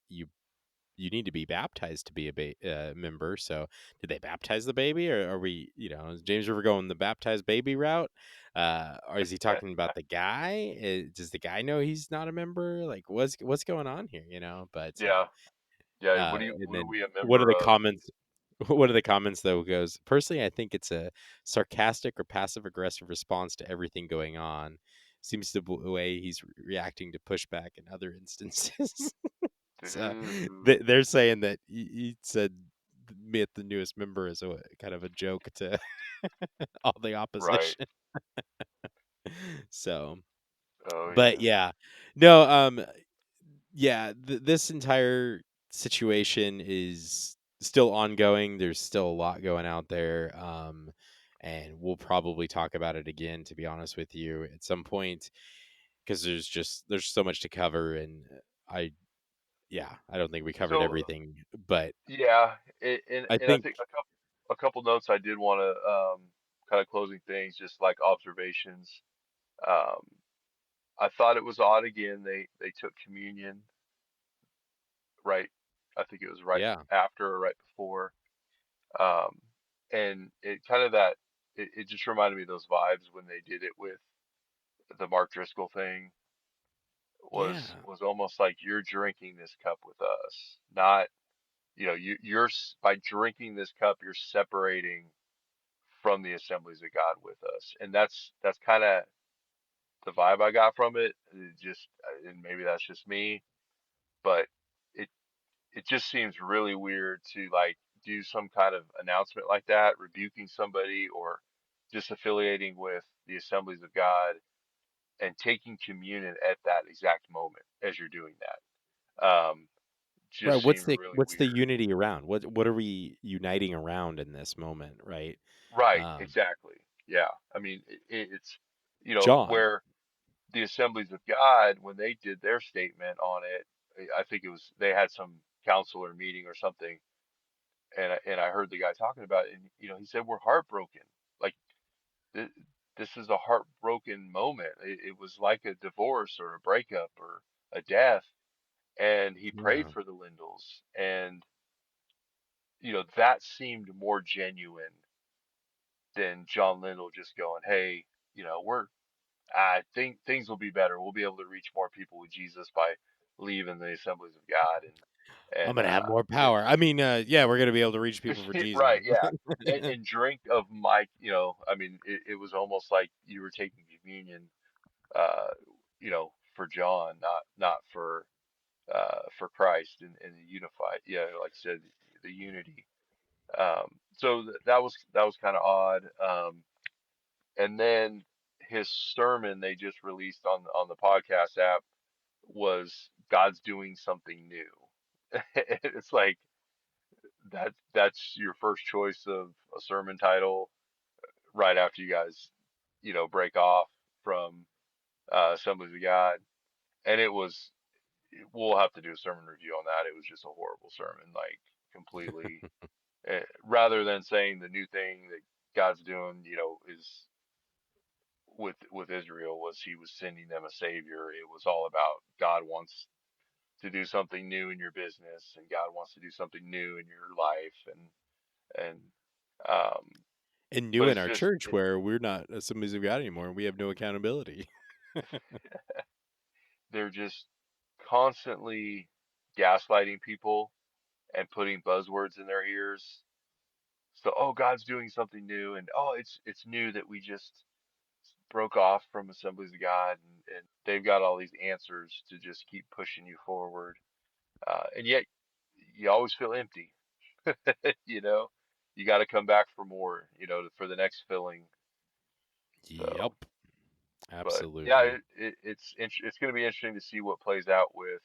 you need to be baptized to be a member. So did they baptize the baby, or are we, is James River going the baptized baby route? Or is he talking about the guy? Does the guy know he's not a member? Like, what's going on here? But yeah, yeah. and What are then we a one of member the of? comments. One of the comments though goes, personally, I think it's a sarcastic or passive aggressive response to everything going on. Seems the way he's reacting to pushback in other instances. So Dude, they're saying that he said me at the newest member is a kind of a joke to all the right. opposition. So, Oh but yeah. yeah, no, yeah, this entire situation is still ongoing. There's still a lot going out there. And we'll probably talk about it again, to be honest with you, at some point, because there's so much to cover. And I yeah, I don't think we covered So everything, but yeah, I and I think think a couple notes I did want to kind of closing things, just like observations. Um, I thought it was odd again. They took communion right. I think it was right yeah, after or right before. Um, and it kind of that it just reminded me of those vibes when they did it with the Mark Driscoll thing. yeah, Was almost like you're drinking this cup with us, not by drinking this cup, you're separating from the Assemblies of God with us, and that's kind of the vibe I got from it. It just, and maybe that's just me, but it it just seems really weird to like do some kind of announcement like that, rebuking somebody or disaffiliating with the Assemblies of God and taking communion at that exact moment as you're doing that. Right, Just seemed really what's the weird. unity around? What are we uniting around in this moment, right? Right, Um, exactly. Yeah. I mean, it's, John. where the Assemblies of God, when they did their statement on it, I think it was, they had some council or meeting or something. And I heard the guy talking about it, and, he said, we're heartbroken. Like, th this is a heartbroken moment. It was like a divorce or a breakup or a death. And he prayed Yeah. for the Lindells. And, that seemed more genuine than John Lindell just going, hey, I think things will be better. We'll be able to reach more people with Jesus by leaving the Assemblies of God I'm and gonna have more power. I mean, yeah, we're gonna be able to reach people for Jesus. right, yeah, and drink of my, I mean, it was almost like you were taking communion, uh, for John, not for Christ and the unified, yeah, like I said, the unity. So that was kind of odd. And then his sermon they just released on the podcast app was God's doing something new. It's like that's your first choice of a sermon title right after you guys, break off from Assemblies of God. And it was, we'll have to do a sermon review on that. It was just a horrible sermon, like completely. Rather than saying the new thing that God's doing, is with Israel, was he was sending them a savior. It was all about God wants to do something new in your business, and God wants to do something new in your life, and um, And new but in it's our just church where we're not Assemblies of God anymore, and we have no accountability. they're just constantly gaslighting people and putting buzzwords in their ears. So, oh, God's doing something new, and oh, it's new that we just broke off from Assemblies of God, and they've got all these answers to just keep pushing you forward, and yet you always feel empty. you know, you got to come back for more, for the next filling. So, Yep, but yeah, absolutely. it's going to be interesting to see what plays out with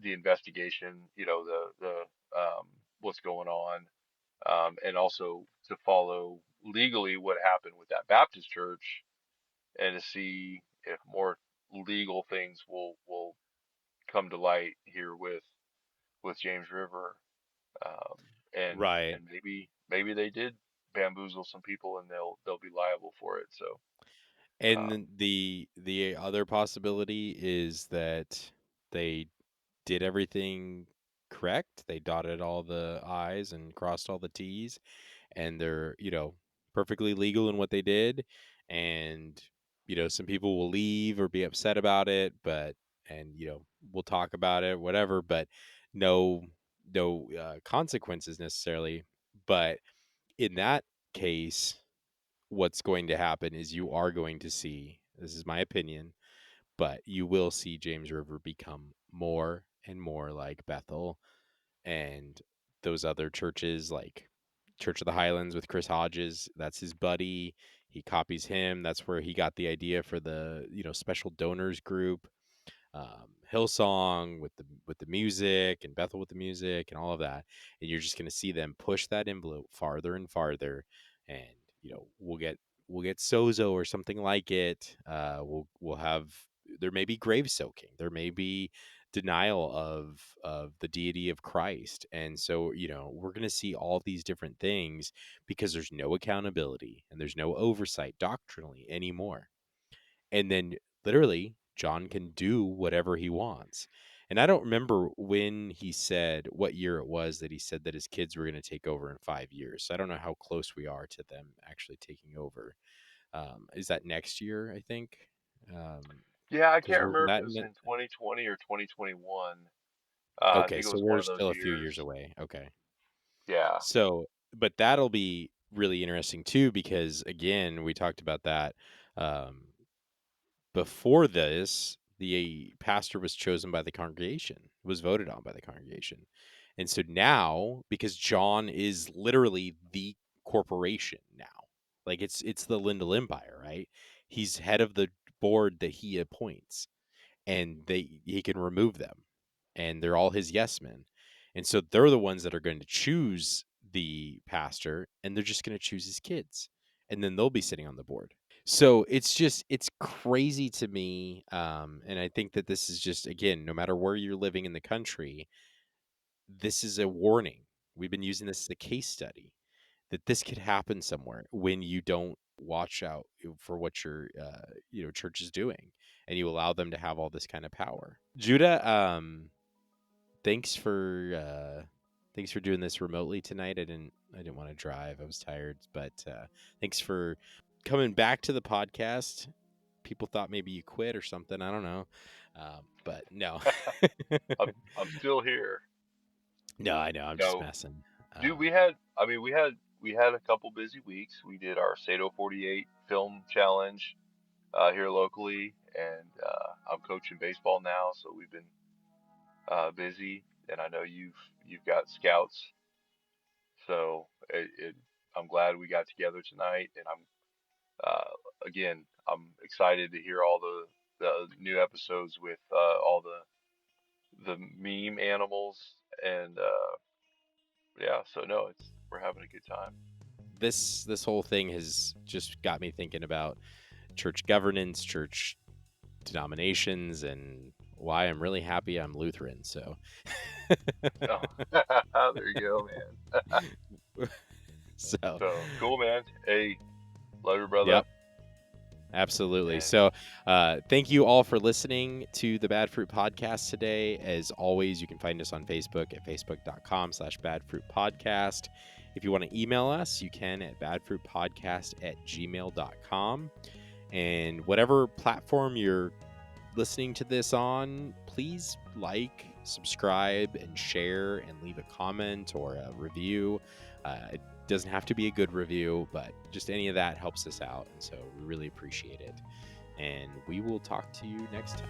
the investigation. What's going on, and also to follow legally what happened with that Baptist church, and to see if more legal things will come to light here with James River, um, Right. and maybe they did bamboozle some people and they'll be liable for it. So, And um, then the other possibility is that they did everything correct. They dotted all the I's and crossed all the T's, and they're, perfectly legal in what they did. And, some people will leave or be upset about it, but, and, we'll talk about it, whatever, but no, no consequences necessarily. But in that case, what's going to happen is you are going to see, this is my opinion, but you will see James River become more and more like Bethel and those other churches, like Church of the Highlands with Chris Hodges. That's his buddy. He copies him. That's where he got the idea for the, special donors group. Hillsong with the music and Bethel with the music and all of that, and you're just going to see them push that envelope farther and farther, and we'll get Sozo or something like it. We'll have, there may be grave soaking, there may be denial of the deity of Christ, and so we're going to see all these different things because there's no accountability and there's no oversight doctrinally anymore. And then literally John can do whatever he wants. And I don't remember when he said what year it was that he said that his kids were going to take over in 5 years. So I don't know how close we are to them actually taking over. Is that next year? I think. yeah, I Because can't we're remember if it that. was in 2020 or 2021. I Okay, think it so was one we're of those still a few years years. away. Okay. Yeah. So, but that'll be really interesting too, because again, we talked about that. Um, Before this, the pastor was chosen by the congregation, was voted on by the congregation. And so now, because John is literally the corporation now, like it's the Lindell Empire, right? He's head of the board that he appoints, and he can remove them, and they're all his yes men. And so they're the ones that are going to choose the pastor, and they're just going to choose his kids, and then they'll be sitting on the board. So it's crazy to me, and I think that this is just, again, no matter where you're living in the country, this is a warning. We've been using this as a case study that this could happen somewhere when you don't watch out for what your church is doing, and you allow them to have all this kind of power. Judah, thanks for doing this remotely tonight. I didn't want to drive. I was tired, but thanks for coming back to the podcast. People thought maybe you quit or something. I don't know, but no. I'm still here. No, I know. I'm just No, messing. dude, Um, we had a couple busy weeks. We did our Sado 48 film challenge here locally, and I'm coaching baseball now, so we've been busy. And I know you've got scouts, so I'm glad we got together tonight. And again, I'm excited to hear all the new episodes with all the meme animals, and yeah, so no, it's we're having a good time. this whole thing has just got me thinking about church governance, church denominations, and why I'm really happy I'm Lutheran. So, Oh, there you go, man. so So cool, man. Hey, love your brother. yep, absolutely. And So, thank you all for listening to the Bad Fruit Podcast today. As always, you can find us on Facebook at facebook.com/badfruitpodcast. If you want to email us, you can at badfruitpodcast@gmail.com. And whatever platform you're listening to this on, please like, subscribe, and share, and leave a comment or a review. It doesn't have to be a good review, but just any of that helps us out. And so we really appreciate it. And we will talk to you next time.